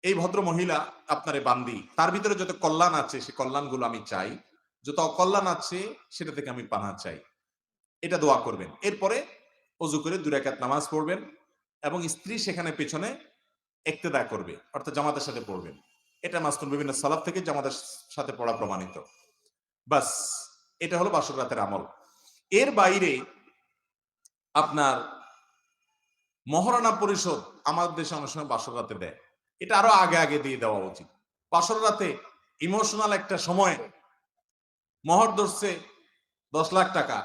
এই ভদ্র মহিলা আপনারে বান্দি, তার ভিতরে যত কল্যাণ আছে সেই কল্যাণগুলো আমি চাই, যত অকল্যাণ আছে সেটা থেকে আমি পানাহ চাই। এটা দোয়া করবেন। এরপরে ওযু করে 2 রাকাত নামাজ পড়বেন এবং স্ত্রী সেখানে পেছনে ইক্তেদা করবে, অর্থাৎ জামাতের সাথে পড়বেন। এটা মাসনুন, বিভিন্ন সালাফ থেকে জামাতের সাথে পড়া প্রমাণিত। বাস, এটা হলো বাসর রাতের আমল। এর বাইরে আপনার মহারণা পরিশোধ আমাদের দেশে অনেক সময় বাসর রাতে দেয়, এটা আরো আগে আগে দিয়ে দেওয়া উচিত। বাসর রাতে ইমোশনাল একটা সময়, মহর ধরছে 10 লাখ টাকা,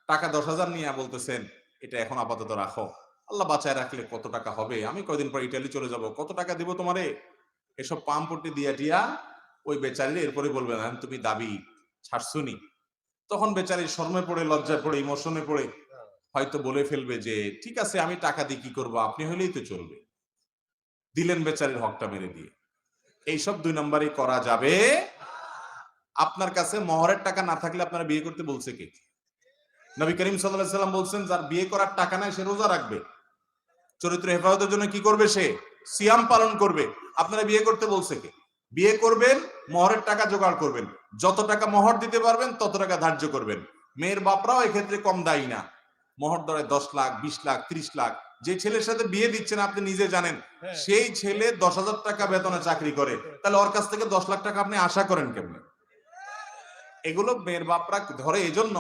টাকা 10,000 নিয়ে বলতেছেন এটা এখন আপাতত রাখো, আল্লাহ বাঁচায় রাখলে কত টাকা হবে, আমি কয়দিন পর ইটালি চলে যাব, কত টাকা দিব তোমারে, এসব পাম্পটি দিয়া টিয়া ওই বেচারি এরপরে বলবে না তুমি দাবি ছাড়ছুনি। তখন বেচারি শর্মে পড়ে, লজ্জায় পড়ে, ইমোশনে পড়ে হয়তো বলে ফেলবে যে ঠিক আছে আমি টাকা দিয়ে কি করবো, আপনি হইলেই তো চলবে। দিলেন বেচারির হকটা মেরে দিয়ে। এইসব 2 নম্বরই করা যাবে। আপনার কাছে মহরের টাকা না থাকলে আপনারা বিয়ে করতে বলছে কে? নবী করিম সাল্লাল্লাহু আলাইহি সাল্লাম বলছেন যার বিয়ে করার টাকা নাই সে রোজা রাখবে, চরিত্র হেফাজতের জন্য কি করবে, সে সিয়াম পালন করবে। আপনারা বিয়ে করতে বলছে কে? বিয়ে করবেন, মহরের টাকা জোগাড় করবেন, যত টাকা মোহর দিতে পারবেন তত টাকা ধার্য করবেন। মেয়ের বাপরাও এক্ষেত্রে কম দায়ী না। মোহর ধরে 10 লাখ, 20 লাখ, 30 লাখ। যে ছেলের সাথে বিয়ে দিচ্ছেন আপনি নিজে জানেন, সেই ছেলে 10,000 টাকা বেতনে চাকরি করে, তাহলে ওর কাছ থেকে 10 লাখ টাকা আপনি আশা করেন কেমনে? এগুলো মেয়ের বাপরা ধরে এই জন্য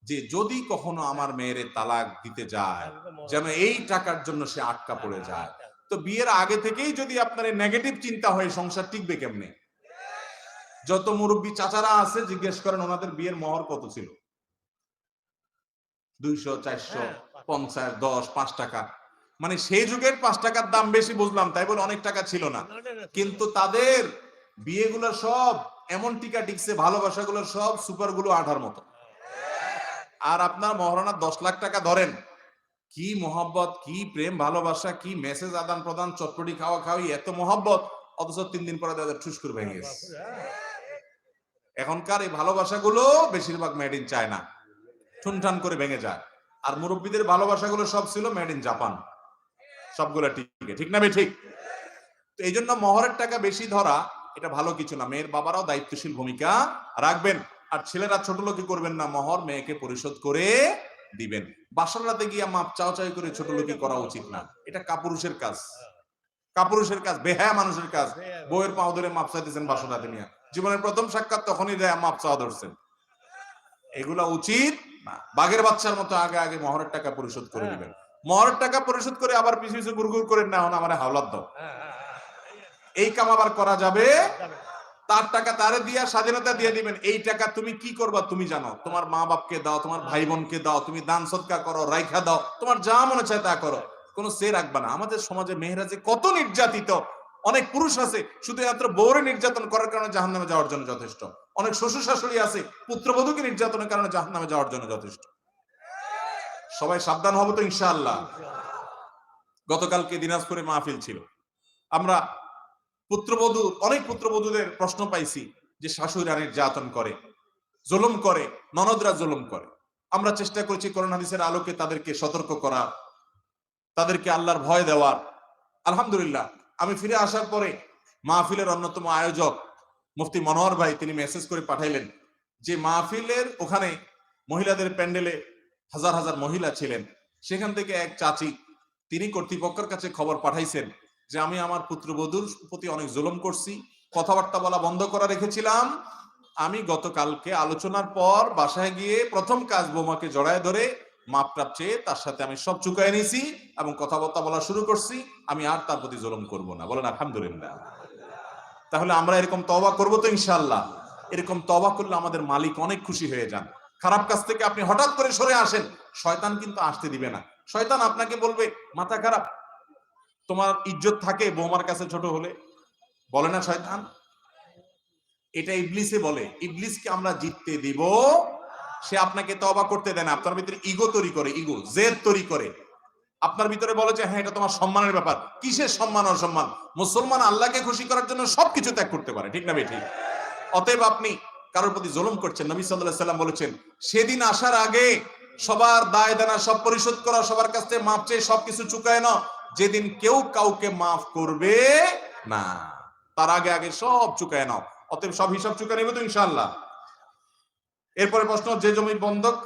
যে যদি কখনো আমার মেয়ের তালাক দিতে যায় যেন এই টাকার জন্য সে আটকা পড়ে যায়। তো বিয়ের আগে থেকেই যদি আপনার নেগেটিভ চিন্তা হয়, সংসার টিকবে কেমনে? যত মুরব্বী চাচারা আছে জিজ্ঞেস করেন ওনাদের বিয়ের মোহর কত ছিল? 200, 400, 50, 10, 5 টাকা। মানে সেই যুগের 5 টাকার দাম বেশি বুঝলাম, তাই বলে অনেক টাকা ছিল না, কিন্তু তাদের বিয়েগুলো সব এমন টিকা টিকছে, ভালোবাসাগুলো সব সুপারগুলো আঠার মতো। আর আপনার মহারণা 10 লাখ টাকা ধরেন, কি মহব্বত, কি প্রেম ভালোবাসা, কি মেসেজ আদান প্রদান, চটপটি খাওয়া খাওয়ি, এত মহব্বত, অথচ 3 দিন পরে তাদের ঠুস করে ভেঙে গেছে। এখনকার এই ভালোবাসাগুলো বেশিরভাগ মেড ইন চায়না, ঠুনঠান করে ভেঙে যায়। আর মুরব্বীদের ভালোবাসাগুলো সব ছিল মেড ইন জাপান, সবগুলো ঠিক না? ঠিক। তো এই জন্য মহরের টাকা বেশি ধরা এটা ভালো কিছু না। মেয়ের বাবারাও দায়িত্বশীল ভূমিকা রাখবেন। আর ছেলেরা ছোট লোকি করবেন না, মহর মেয়েকে পরিশোধ করে দিবেন। বাসর রাতে গিয়া মাপ চাওয়াচাই করে ছোট লোকি করা উচিত না, এটা কাপুরুষের কাজ, কাপুরুষের কাজ, বেহায়া মানুষের কাজ। বউয়ের পাও ধরে মাপ চাইতেছেন বাসর রাতে নিয়ে, জীবনের প্রথম সাক্ষাৎ তখনই দেয় মাপ চাওয়া ধরছেন, এগুলা উচিত না। বাঘের বাচ্চার মতো আগে আগে মহরের টাকা পরিশোধ করে দিবেন। মহরের টাকা পরিশোধ করে আবার পিছু পিছু গুড়গুড় করেন না, আমার হাওলাত দাও, এই কাম আবার করা যাবে? তার টাকা তারে দিয়া স্বাধীনতা দিয়ে দিবেন। এই টাকা তুমি কি করবা তুমি জানো, তোমার মা বাপকে দাও, তোমার ভাই বোনকে দাও, তুমি দান সদকা করো, রাইখা দাও, তোমার যা মনে চায় তা করো, কোনো সে রাখবা না। আমাদের সমাজে মেয়েরা যে কত নির্যাতিত, অনেক পুরুষ আছে শুধুমাত্র বউরে নির্যাতন করার কারণে জাহান্নামে যাওয়ার জন্য যথেষ্ট, অনেক শ্বশুর শাশুড়ি আছে পুত্রবধূকে নির্যাতনের কারণে জাহান্নামে যাওয়ার জন্য যথেষ্ট। সবাই সাবধান হবো তো ইনশাআল্লাহ। গতকালকে দিনাজপুরে মাহফিল ছিল, আমরা পুত্রবধূ, অনেক পুত্রবধূদের প্রশ্ন পাইছি যে শাশুড়িরা নির্যাতন করে, জুলুম করে, ননদরা জুলুম করে। আমরা চেষ্টা করেছি কোরআন হাদিসের আলোকে তাদেরকে সতর্ক করা, তাদেরকে আল্লাহর ভয় দেওয়ার। আলহামদুলিল্লাহ, আমি ফিরে আসার পরে মাহফিলের অন্যতম আয়োজক মুফতি মনোহর ভাই তিনি মেসেজ করে পাঠাইলেন যে মাহফিলের ওখানে মহিলাদের প্যান্ডেলে হাজার হাজার মহিলা ছিলেন, সেখান থেকে এক চাচি তিনি কর্তৃপক্ষের কাছে খবর পাঠাইছেন যে আমি আমার পুত্রবধূর প্রতি অনেক জুলুম করছি, কথাবার্তা বলা বন্ধ করা রেখেছিলাম। আমি গতকালকে আলোচনার পর বাসায় গিয়ে প্রথম কাজ বৌমাকে জড়ায় ধরে মাপ টাপ চেয়ে তার সাথে আমি সব চুকায় নিয়েছি এবং কথাবার্তা বলা শুরু করছি, আমি আর তার প্রতি জুলুম করব না। বলেন আলহামদুলিল্লাহ। তাহলে আমরা এরকম তওবা করবো তো ইনশাআল্লাহ। এরকম তওবা করলে আমাদের মালিক অনেক খুশি হয়ে যান। খারাপ কাজ থেকে আপনি হঠাৎ করে সরে আসেন, শয়তান কিন্তু আসতে দিবে না। শয়তান আপনাকে বলবে মাথা খারাপ, তোমার ইজ্জত থাকে বৌমার কাছে ছোট হলে, বলে না শয়তান? এটা ইবলিসে বলে। ইবলিসকে আমরা জিততে দিব, সে আপনাকে তওবা করতে দেয় না। আপনার ভিতরে ইগো তৈরি করে, ইগো জেদ তৈরি করে, আপনার ভিতরে বলে যে হ্যাঁ এটা তোমার সম্মানের ব্যাপার। কিসের সম্মান অসম্মান? মুসলমান আল্লাহকে খুশি করার জন্য সবকিছু ত্যাগ করতে পারে, ঠিক না বেঠিক? অতএব আপনি কারোর প্রতি জুলুম করছেন, নবী সাল্লাল্লাহু আলাইহি সাল্লাম বলেছেন সেদিন আসার আগে সবার দায় দেনা সব পরিশোধ করা, সবার কাছ থেকে মাপ চেয়ে সবকিছু চুকায় নাও, যেদিন কেউ কাউকে মাফ করবে না তার আগে আগে সব চুকায় নাও। অতএব সব হিসাব চুকায় নেবে তো ইনশাআল্লাহ। এরপরে প্রশ্ন, যে জমি বন্ধক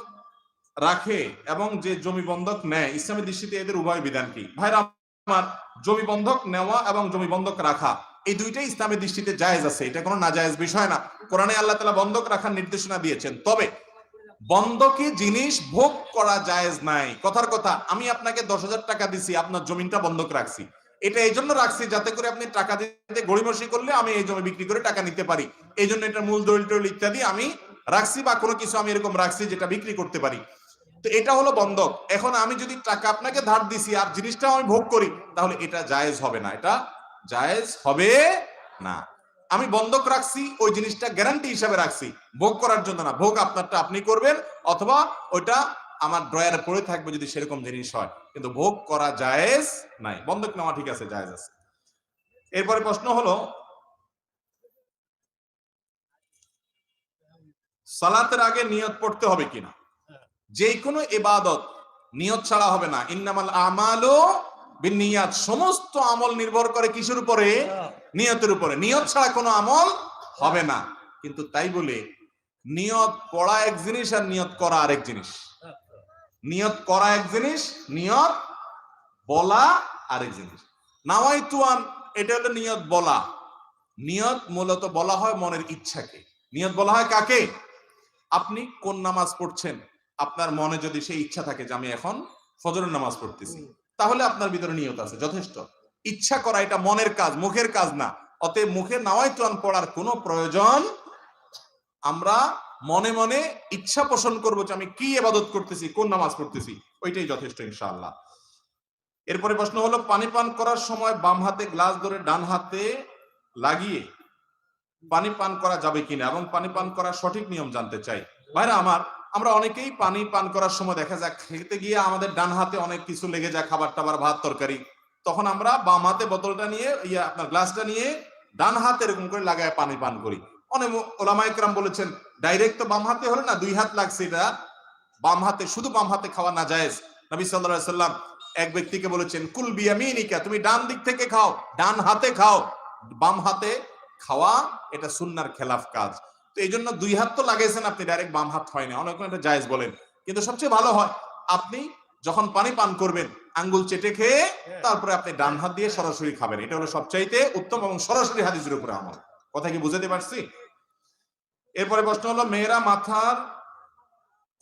রাখে এবং যে জমি বন্ধক নেয়, ইসলামের দৃষ্টিতে এদের উভয় বিধান কি? ভাইরা আমার, জমি বন্ধক নেওয়া এবং জমি বন্ধক রাখা এই দুইটাই ইসলামের দৃষ্টিতে জায়েজ আছে, এটা কোনো নাজায়েজ বিষয় না। কোরআনে আল্লাহ তাআলা বন্ধক রাখার নির্দেশনা দিয়েছেন, তবে বন্ধকি জিনিস ভোগ করা জায়েজ নাই। কথার কথা, আমি আপনাকে 10,000 টাকা দিছি, আপনার জমিটা বন্ধক রাখছি, এটা এই জন্য রাখছি যাতে করে আপনি টাকা দিতে গড়িমসি করলে আমি এই জমি বিক্রি করে টাকা নিতে পারি, এই জন্য এটা মূল দলিল টলিল ইত্যাদি আমি রাখছি, বা কোনো কিছু আমি এরকম রাখছি যেটা বিক্রি করতে পারি। তো এটা হলো বন্ধক। এখন আমি যদি টাকা আপনাকে ধার দিছি আর জিনিসটাও আমি ভোগ করি, তাহলে এটা জায়েজ হবে না, এটা জায়েজ হবে না। আমি বন্ধক রাখছি, ওই জিনিসটা গ্যারান্টি হিসাবে রাখছি, ভোগ করার জন্য না। ভোগ আপনারটা আপনি করবেন, অথবা ওইটা আমার ড্রয়ারে পড়ে থাকবে যদি সেরকম জিনিস হয়, কিন্তু ভোগ করা জায়েজ নাই। বন্ধক নেওয়া ঠিক আছে, জায়েজ আছে। এরপরে প্রশ্ন হলো, সালাতের আগে নিয়ত পড়তে হবে কিনা? যে কোনো ইবাদত নিয়ত ছাড়া হবে না। ইন্নামাল আমালু বিন্নিয়াত, সমস্ত আমল নির্ভর করে কিসের উপরে? নিয়তের উপরে। নিয়ত ছাড়া কোনো আমল হবে না। কিন্তু তাই বলে নিয়ত পড়া এক জিনিস আর নিয়ত করা আরেক জিনিস। নিয়ত করা এক জিনিস, নিয়ত বলা আরেক জিনিস। নাওয়াইতুয়ান এটা হলো নিয়ত বলা। নিয়ত মূলত বলা হয় মনের ইচ্ছাকে। নিয়ত বলা হয় কাকে? আপনি কোন নামাজ পড়ছেন, আপনার মনে যদি সেই ইচ্ছা থাকে যে আমি এখন ফজরের নামাজ পড়তেছি, তাহলে আপনার ভিতরে নিয়ত আছে, যথেষ্ট। ইচ্ছা করা এটা মনের কাজ, মুখের কাজ না। অতএব মুখে নাওয়াইতুয়ান পড়ার কোনো প্রয়োজন, আমরা মনে মনে ইচ্ছা পোষণ করবো যে আমি কি ইবাদত করতেছি, কোন নামাজ পড়তেছি, ওইটাই যথেষ্ট ইনশাআল্লাহ। এরপরে প্রশ্ন হলো, পানি পান করার সময় বাম হাতে গ্লাস ধরে ডান হাতে লাগিয়ে পানি পান করা যাবে কিনা এবং পানি পান করার সঠিক নিয়ম জানতে চাই। ভাইরা আমার, আমরা অনেকেই পানি পান করার সময় দেখা যায় খেতে গিয়ে আমাদের ডান হাতে অনেক কিছু লেগে যায়, খাবার টাবার, ভাত তরকারি, তখন আমরা বাম হাতে বোতলটা নিয়ে আপনার গ্লাসটা নিয়ে ডান হাতে এরকম করে লাগায় পানি পান করি। অনেক ওলামায়ে কেরাম বলেছেন ডাইরেক্ট তো বাম হাতে হলে না, দুই হাত লাগছে, এটা বাম হাতে, শুধু বাম হাতে খাওয়া না জায়েজ। নবী সাল্লাল্লাহু আলাইহি সাল্লাম এক ব্যক্তিকে বলেছেন কুল বিয়ামিনিকা, তুমি ডান দিক থেকে খাও, ডান হাতে খাও। বাম হাতে খাওয়া এটা সুন্নাহর খেলাফ কাজ। তো এই জন্য দুই হাত তো লাগাইছেন আপনি, ডাইরেক্ট বাম হাত হয় না, অনেক এটা জায়েজ বলেন। কিন্তু সবচেয়ে ভালো হয় আপনি যখন পানি পান করবেন আঙ্গুল চেটে খেয়ে তারপরে আপনি ডান হাত দিয়ে সরাসরি খাবেন, এটা হলো সবচাইতে উত্তম এবং সরাসরি হাদিসের উপরে আমল। কথা কি বুঝাতে পারছি? এরপরে প্রশ্ন হলো, মেয়েরা মাথার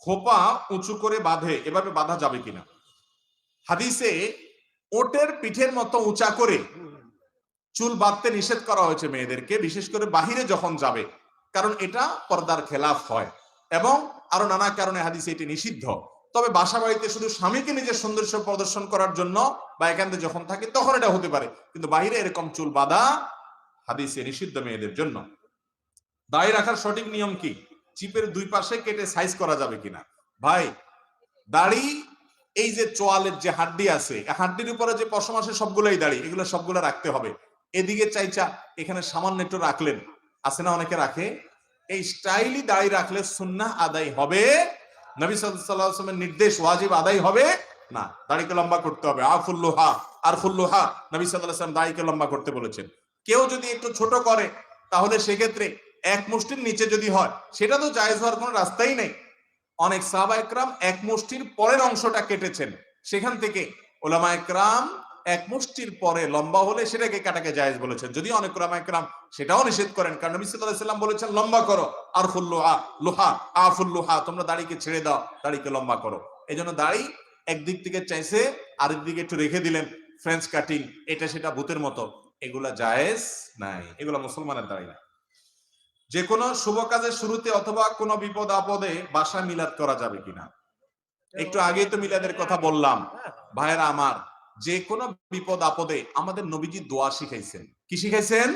খোপা উঁচু করে বাঁধে, এভাবে বাঁধা যাবে কিনা? হাদিসে ওটের পিঠের মতো উঁচা করে চুল বাঁধতে নিষেধ করা হয়েছে মেয়েদেরকে, বিশেষ করে বাহিরে যখন যাবে, কারণ এটা পর্দার খেলাফ হয় এবং আরো নানা কারণে হাদিসে এটি নিষিদ্ধ। তবে বাসা বাড়িতে শুধু স্বামীকে নিজের সৌন্দর্য প্রদর্শন করার জন্য বা একান্তে যখন থাকে তখন এটা হতে পারে, কিন্তু বাহিরে এরকম চুল বাঁধা হাদিসে নিষিদ্ধ মেয়েদের জন্য। দাড়ি রাখার সঠিক নিয়ম কি? চিপের দুই পাশে কেটে সাইজ করা যাবে কিনা? ভাই, দাড়ি এই যে চোয়ালের যে হাড্ডি আছে, হাড্ডির উপরে যে পশম আসে সবগুলোই দাড়ি, এগুলো সবগুলো রাখতে হবে। এদিকে চাইচা এখানে সামান্য একটু রাখলেন, আছে না অনেকে রাখে, এই স্টাইলি দাড়ি রাখলে সুন্নাহ আদায় হবে? নবী সাল্লাল্লাহু আলাইহি ওয়াসাল্লামের নির্দেশ ওয়াজিব আদায় হবে না। দাড়িকে লম্বা করতে হবে, আফুল্লুহা আরফুল্লুহা, নবী সাল্লাল্লাহু আলাইহি ওয়াসাল্লাম দাড়িকে লম্বা করতে বলেছেন। কেউ যদি একটু ছোট করে তাহলে সেক্ষেত্রে এক মুষ্টির নিচে যদি হয় সেটা তো জায়েজ হওয়ার কোনো রাস্তাই নেই। অনেক সাহাবা একরাম এক মুষ্টির পরের অংশটা কেটেছেন, সেখান থেকে ওলামা একরাম এক মুষ্টির পরে লম্বা হলে সেটাকে কাটাকে জায়েজ বলেছেন। যদি অনেক ওলামা একরাম সেটাও নিষেধ করেন, কারণ নবী সাল্লাল্লাহু আলাইহি ওয়াসাল্লাম বলেছেন লম্বা করো, আরফুল্লুহা লুহা আফুল্লুহা, তোমরা দাড়িকে ছেড়ে দাও, দাড়িকে লম্বা করো। এই জন্য দাড়ি একদিক থেকে চাইছে আরেক দিকে একটু রেখে দিলেন, ফ্রেঞ্চ কাটিং, এটা সেটা ভূতের মতো, এগুলা জায়েজ নাই, এগুলা মুসলমানের দাড়ি না। যে কোনো শুভ কাজের শুরুতে অথবা কোনো বিপদ আপদে বাসা মিলাদ করা যাবে কিনা? একটু আগেই তো মিলাদের কথা বললাম। ভাইরা আমার, যে কোনো বিপদ আপদে আমাদের নবীজি দোয়া শিখাইছেন। কি শিখাইছেন?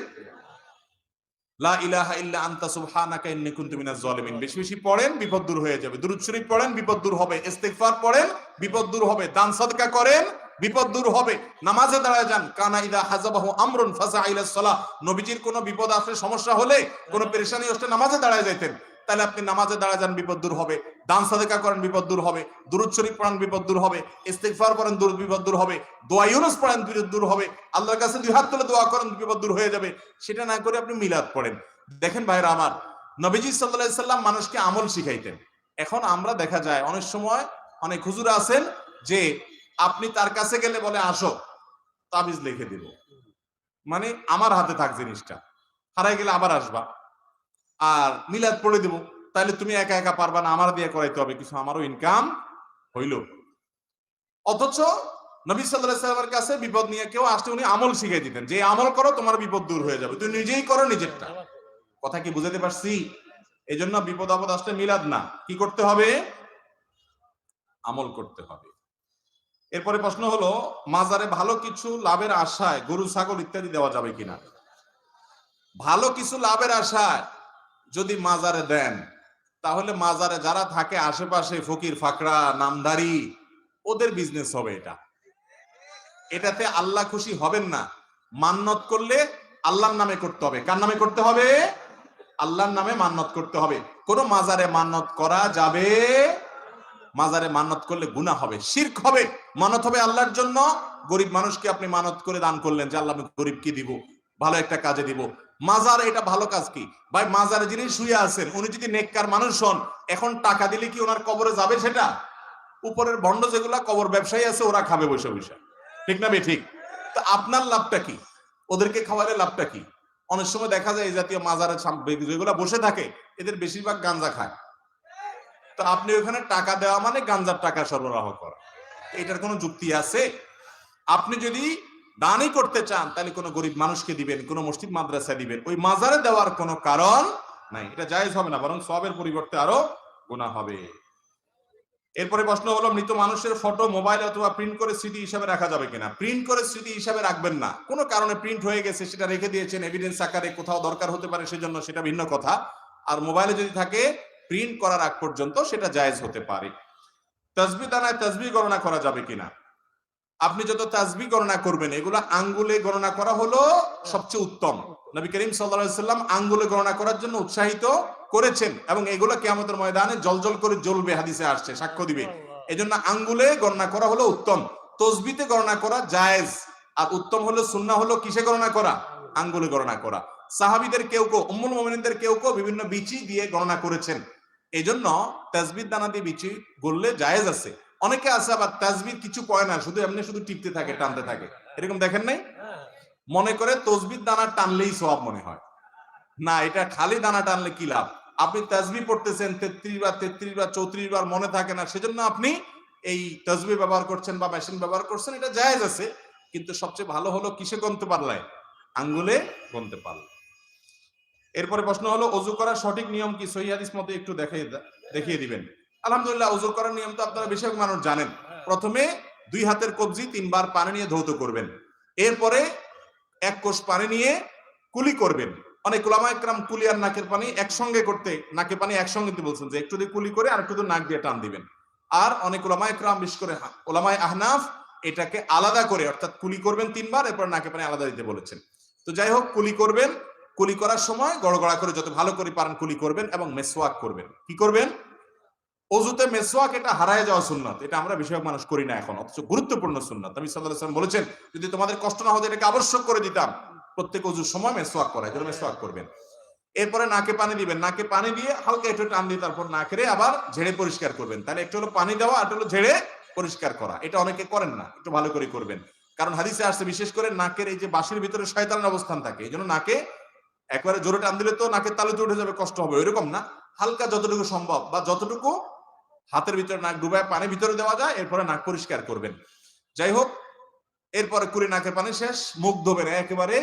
লা ইলাহা ইল্লা আনতা সুবহানাকা ইন্নী কুনতু মিনাজ জালিমিন। বেশি বেশি পড়েন, বিপদ দূর হয়ে যাবে। দুরূদ শরীফ পড়েন, বিপদ দূর হবে। ইস্তিগফার পড়েন, বিপদ দূর হবে। দান সাদকা করেন, বিপদ দূর হবে। নামাজে দাঁড়ায় যান, কানা ইদা হাযাবাহু আমরুন ফাসা ইলাস সালাহ। নবীজির কোনো বিপদ আসলে, সমস্যা হলে, কোনো পেরেশানি আসলে নামাজে দাঁড়ায় যাইতেন। তাহলে আপনি নামাজে দাঁড়ায় যান, বিপদ দূর হবে। দান সাদকা করেন, বিপদ দূর হবে। দুরূদ শরীফ পড়েন, বিপদ দূর হবে। ইস্তিগফার করেন, বিপদ দূর হবে। দোয়া ইউনুস পড়েন, বিপদ দূর হবে। আল্লাহর কাছে দুই হাত তুলে দোয়া করেন, বিপদ দূর হয়ে যাবে। সেটা না করে আপনি মিলাদ পড়েন। দেখেন ভাইরা আমার, নবীজি সাল্লাল্লাহু আলাইহি সাল্লাম মানুষকে আমল শিখাইতেন। এখন আমরা দেখা যায় অনেক সময় অনেক হুজুর আছেন যে আপনি তার কাছে গেলে বলে আসো তাবিজ লিখে দিব, মানে আমার হাতে থাক জিনিসটা, হারাই গেলে আবার আসবা, আর মিলাদ পড়ে দিব, তাহলে তুমি একা একা পারবা না, আমার দিয়ে করাইতে হবে কিছু, আমারও ইনকাম হইল। অথচ নবী সাল্লাল্লাহু আলাইহি সাল্লামের কাছে বিপদ নিয়ে কেউ আসলে উনি আমল শিখাই দিতেন, যে আমল করো তোমার বিপদ দূর হয়ে যাবে, তুমি নিজেই করো নিজেরটা। কথা কি বুঝাতে পারছি? এই জন্য বিপদ আপদ আসলে মিলাদ না, কি করতে হবে? আমল করতে হবে। এরপরে প্রশ্ন হলো, মাজারে ভালো কিছু লাভের আশায় গরু ছাগল ইত্যাদি দেওয়া যাবে কিনা? ভালো কিছু লাভের আশায় যদি মাজারে দেন, তাহলে মাজারে যারা থাকে আশেপাশে ফকির ফাকরা নামধারী, ওদের বিজনেস হবে এটা। এটাতে আল্লাহ খুশি হবেন না। মান্নত করলে আল্লাহর নামে করতে হবে। কার নামে করতে হবে? আল্লাহর নামে মান্নত করতে হবে। কোন মাজারে মান্নত করা যাবে? মাজারে মান্নত করলে গুনাহ হবে, শিরক হবে। মানত হবে আল্লাহর জন্য। গরিব মানুষকে আপনি মানত করে দান করলেন যে আল্লাহ আমি গরিবকে দিব, ভালো একটা কাজে দিব। মাজার এটা ভালো কাজ কি ভাই? মাজারে যিনি শুয়ে আছেন উনি যদি নেককার মানুষ হন, এখন টাকা দিলে কি ওনার কবরে যাবে? সেটা উপরের ভণ্ড যেগুলা কবর ব্যবসায়ী আছে ওরা খাবে বসে বসে, ঠিক না? ঠিক। তো আপনার লাভটা কি? ওদেরকে খাওয়ালে লাভটা কি? অনেক সময় দেখা যায় এই জাতীয় মাজারের যেগুলা বসে থাকে এদের বেশিরভাগ গাঞ্জা খায়। তো আপনি ওখানে টাকা দেওয়া মানে গাঞ্জার টাকা সরবরাহ করা, এটার কোনো যুক্তি আছে? আপনি যদি দানই করতে চান তাহলে কোনো গরিব মানুষকে দিবেন, কোনো মসজিদ মাদ্রাসা দিবেন, ওই মাজারে দেওয়ার কোনো কারণ নাই। এটা জায়েজ হবে না, বরং সওয়াবের পরিবর্তে আরো গুনাহ হবে। এরপরে প্রশ্ন হলো, মৃত মানুষের ফটো মোবাইল অথবা প্রিন্ট করে স্মৃতি হিসাবে রাখা যাবে কিনা? প্রিন্ট করে স্মৃতি হিসাবে রাখবেন না। কোনো কারণে প্রিন্ট হয়ে গেছে, সেটা রেখে দিয়েছেন এভিডেন্স আকারে, কোথাও দরকার হতে পারে সেজন্য, সেটা ভিন্ন কথা। আর মোবাইলে যদি থাকে প্রিন্ট করার আগ পর্যন্ত সেটা জায়েজ হতে পারে। তাসবিহ দানায় তাসবিহ গণনা করা যাবে কিনা? আপনি যত তাসবিহ গণনা করবেন এগুলা আঙ্গুলে গণনা করা হলো সবচেয়ে উত্তম। নবী করিম সাল্লাল্লাহু আলাইহি সাল্লাম আঙ্গুলে গণনা করার জন্য উৎসাহিত করেছেন এবং এগুলো কিয়ামতের ময়দানে জলজল করে জ্বলবে, হাদিসে আসছে, সাক্ষ্য দিবে। এজন্য আঙ্গুলে গণনা করা হলো উত্তম। তাসবিহতে গণনা করা জায়েজ, আর উত্তম হলো সুন্নাহ হলো কিসে গণনা করা? আঙ্গুলে গণনা করা। সাহাবীদের কেউ কেউ, উম্মুল মুমিনিনদের কেউ কেউ বিভিন্ন বিচি দিয়ে গণনা করেছেন। এজন্য তাসবিহ দানা দিয়ে বিচি গড়লে জায়েজ আছে। অনেকে আছে আবার তাসবিহ কিছু কয় না, শুধু এমনি শুধু টিপতে থাকে, টানতে থাকে, এরকম দেখেন নাই? মনে করে তাসবিহ দানা টানলেই সওয়াব মনে হয়। না, এটা খালি দানা টানলে কি লাভ? আপনি তাসবিহ পড়তেছেন 33 বার 33 বার 34 বার, মনে থাকে না, সেজন্য আপনি এই তাসবিহ ব্যবহার করছেন বা মেশিন ব্যবহার করছেন, এটা জায়েজ আছে। কিন্তু সবচেয়ে ভালো হলো কিসে গুনতে পারলে? আঙ্গুলে গুনতে পারলে। এরপরে প্রশ্ন হলো, ওযু করার সঠিক নিয়ম কি? সহিহ হাদিস মতে একটু দেখিয়ে দিবেন। আলহামদুলিল্লাহ, ওযু করার নিয়ম তো আপনারা বেশিরভাগ মানুষ জানেন। প্রথমে 2 হাতের কবজি 3 বার পানি নিয়ে ধৌত করবেন। এরপরে 1 কোষ পানি নিয়ে কুলি করবেন। অনেক উলামায়ে কেরাম কুলি আর নাকের পানি একসঙ্গে করতে, নাকে পানি একসঙ্গে দিতে বলছেন, যে একটু দিয়ে কুলি করে আর একটু দিয়ে নাক দিয়ে টান দিবেন। আর অনেক উলামায়ে কেরাম, বিশেষ করে উলামায়ে আহনাফ, এটাকে আলাদা করে, অর্থাৎ কুলি করবেন 3 বার, এরপর নাকে পানি আলাদা দিতে বলেছেন। তো যাই হোক, কুলি করবেন। কুলি করার সময় গড়গড়া করে যত ভালো করে পারেন কুলি করবেন এবং মেসওয়াক করবেন। কি করবেন? ওযুতে মেসওয়াক এটা হারায় যাওয়া সুন্নাত, এটা আমরা বেশিরভাগ মানুষ করি না এখন, অথচ গুরুত্বপূর্ণ সুন্নাত। নবী সাল্লাল্লাহু আলাইহি ওয়াসাল্লাম বলেছেন, যদি তোমাদের কষ্ট না হতো এটাকে আবশ্যক করে দিতাম, প্রত্যেক ওযুর সময় মেসওয়াক করা, এজন্য মেসওয়াক করবেন। এরপরে নাকে পানি দিবেন, নাকে পানি দিয়ে হালকা একটু টান দিয়ে তারপর নাকেরে আবার ঝেড়ে পরিষ্কার করবেন। তাহলে একটু হলো পানি দেওয়া আর হলো ঝেড়ে পরিষ্কার করা। এটা অনেকে করেন না, একটু ভালো করে করবেন। কারণ হাদিসে আসছে, বিশেষ করে নাকের এই যে বাঁশির ভিতরে শয়তানের অবস্থান থাকে, এজন্য নাকে একবারে জোরে টান দিলে তো নাকের তালুতে উঠে যাবে, কষ্ট হবে, এরকম না। হালকা যতটুকু সম্ভব বা যতটুকু হাতের ভিতরে নাক ডুবায় পানি ভিতরে দেওয়া যায়, এরপরে নাক পরিষ্কার করবেন। যাই হোক, এরপরে কুলি নাকের পানি শেষ, মুখ ধোবেন একেবারে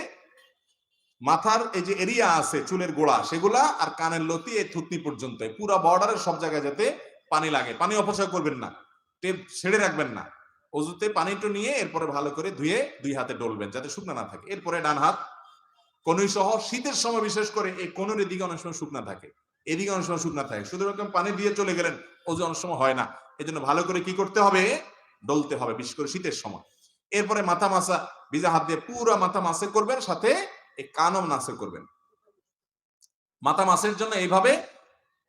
মাথার এই যে এরিয়া আছে চুলের গোড়া সেগুলা আর কানের লতি এই থুতনি পর্যন্ত, পুরো বর্ডারের সব জায়গায় যাতে পানি লাগে। পানি অপচয় করবেন না, টেপ ছেড়ে রাখবেন না। অজুতে পানিটা নিয়ে এরপরে ভালো করে ধুয়ে 2 হাতে ডলবেন যাতে শুকনা না থাকে। এরপরে ডান হাত কনুই সহ, শীতের সময় বিশেষ করে এই কনুর এদিকে অনেক সময় শুকনা থাকে, এদিকে অনেক সময় শুকনা থাকে, শুধু এরকম পানি দিয়ে চলে গেলেন, অজু অনেক সময় হয় না। এজন্য ভালো করে কি করতে হবে? ডলতে হবে, বিশেষ করে শীতের সময়। এরপরে মাথা মাসা, ভিজা হাত দিয়ে পুরো মাথা মাসে করবেন, সাথে এই কানও নাসে করবেন। মাথা মাসের জন্য এইভাবে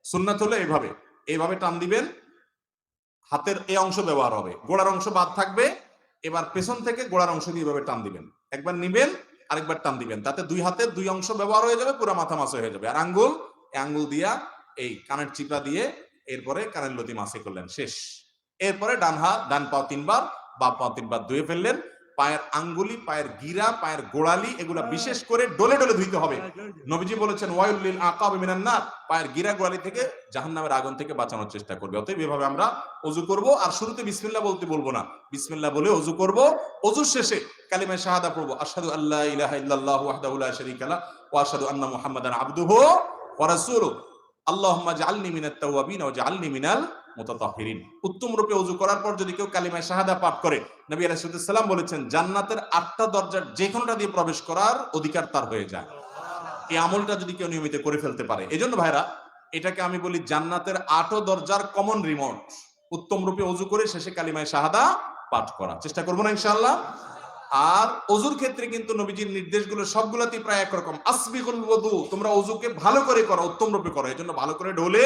সুন্নাত হলো এইভাবে, এইভাবে টান দিবেন, হাতের এই অংশ ব্যবহার হবে, গোড়ার অংশ বাদ থাকবে। এবার পেছন থেকে গোড়ার অংশ দিয়ে এইভাবে টান দিবেন, একবার নিবেন আরেকবার টান দিবেন, তাতে 2 হাতের 2 অংশ ব্যবহার হয়ে যাবে, পুরো মাথা মাসে হয়ে যাবে। আর আঙ্গুল, এই আঙ্গুল দিয়া এই কানের চিপা দিয়ে এরপরে কানের লতি মাসে করলেন, শেষ। এরপরে ডান হাত, ডান পা 3 বার, বাম পা 3 বার ধুয়ে ফেললেন। পায়ের আঙ্গুলি, পায়ের গিরা, পায়ের গোড়ালি, এগুলা বিশেষ করে ডলে ডলে ধুইতে হবে। নবীজি বলেছেন, ওয়াইল লিল আকাব মিনান নার, পায়ের গিরা গোড়ালি থেকে জাহান্নামের আগুন থেকে বাঁচানোর চেষ্টা করবে। অতএব এভাবে আমরা ওযু করব। আর শুরুতে বিসমিল্লাহ বলতে বলবো না, বিসমিল্লাহ বলে ওযু করব। ওযুর শেষে কালিমা শাহাদা পড়ব, আশহাদু আল্লা ইলাহা ইল্লাল্লাহু ওয়াহদাহু লা শারীকা লাহু ওয়া আশহাদু আন্না মুহাম্মাদান আবদুহু ওয়া রাসূলুহু আল্লাহুম্মা জাআলনি মিনাত তাওয়াবিন ওয়া জাআলনি মিনাল মুতাতাহহিরিন। উত্তম রূপে ওযু করার পর যদি কেউ কালিমা শাহাদা পাঠ করে, নবী আলাইহিস সালাম বলেছেন, জান্নাতের 8টা দরজার যে কোনোটা দিয়ে প্রবেশ করার অধিকার তার হয়ে যায়। এই আমলটা যদি কেউ নিয়মিত করে ফেলতে পারে। এজন্য ভাইরা, এটাকে আমি বলি জান্নাতের 8 দরজার কমন রিমোট। উত্তম রূপে ওযু করে শেষে কালিমায়ে শাহাদা পাঠ করা চেষ্টা করব না ইনশাআল্লাহ। আর ওযুর ক্ষেত্রে কিন্তু নবীজির নির্দেশগুলো সবগুলাতেই প্রায় একরকম, আসবিগুল ওযু, তোমরা ওযুকে ভালো করে করো, উত্তম রূপে করো। এজন্য ভালো করে ঢোলে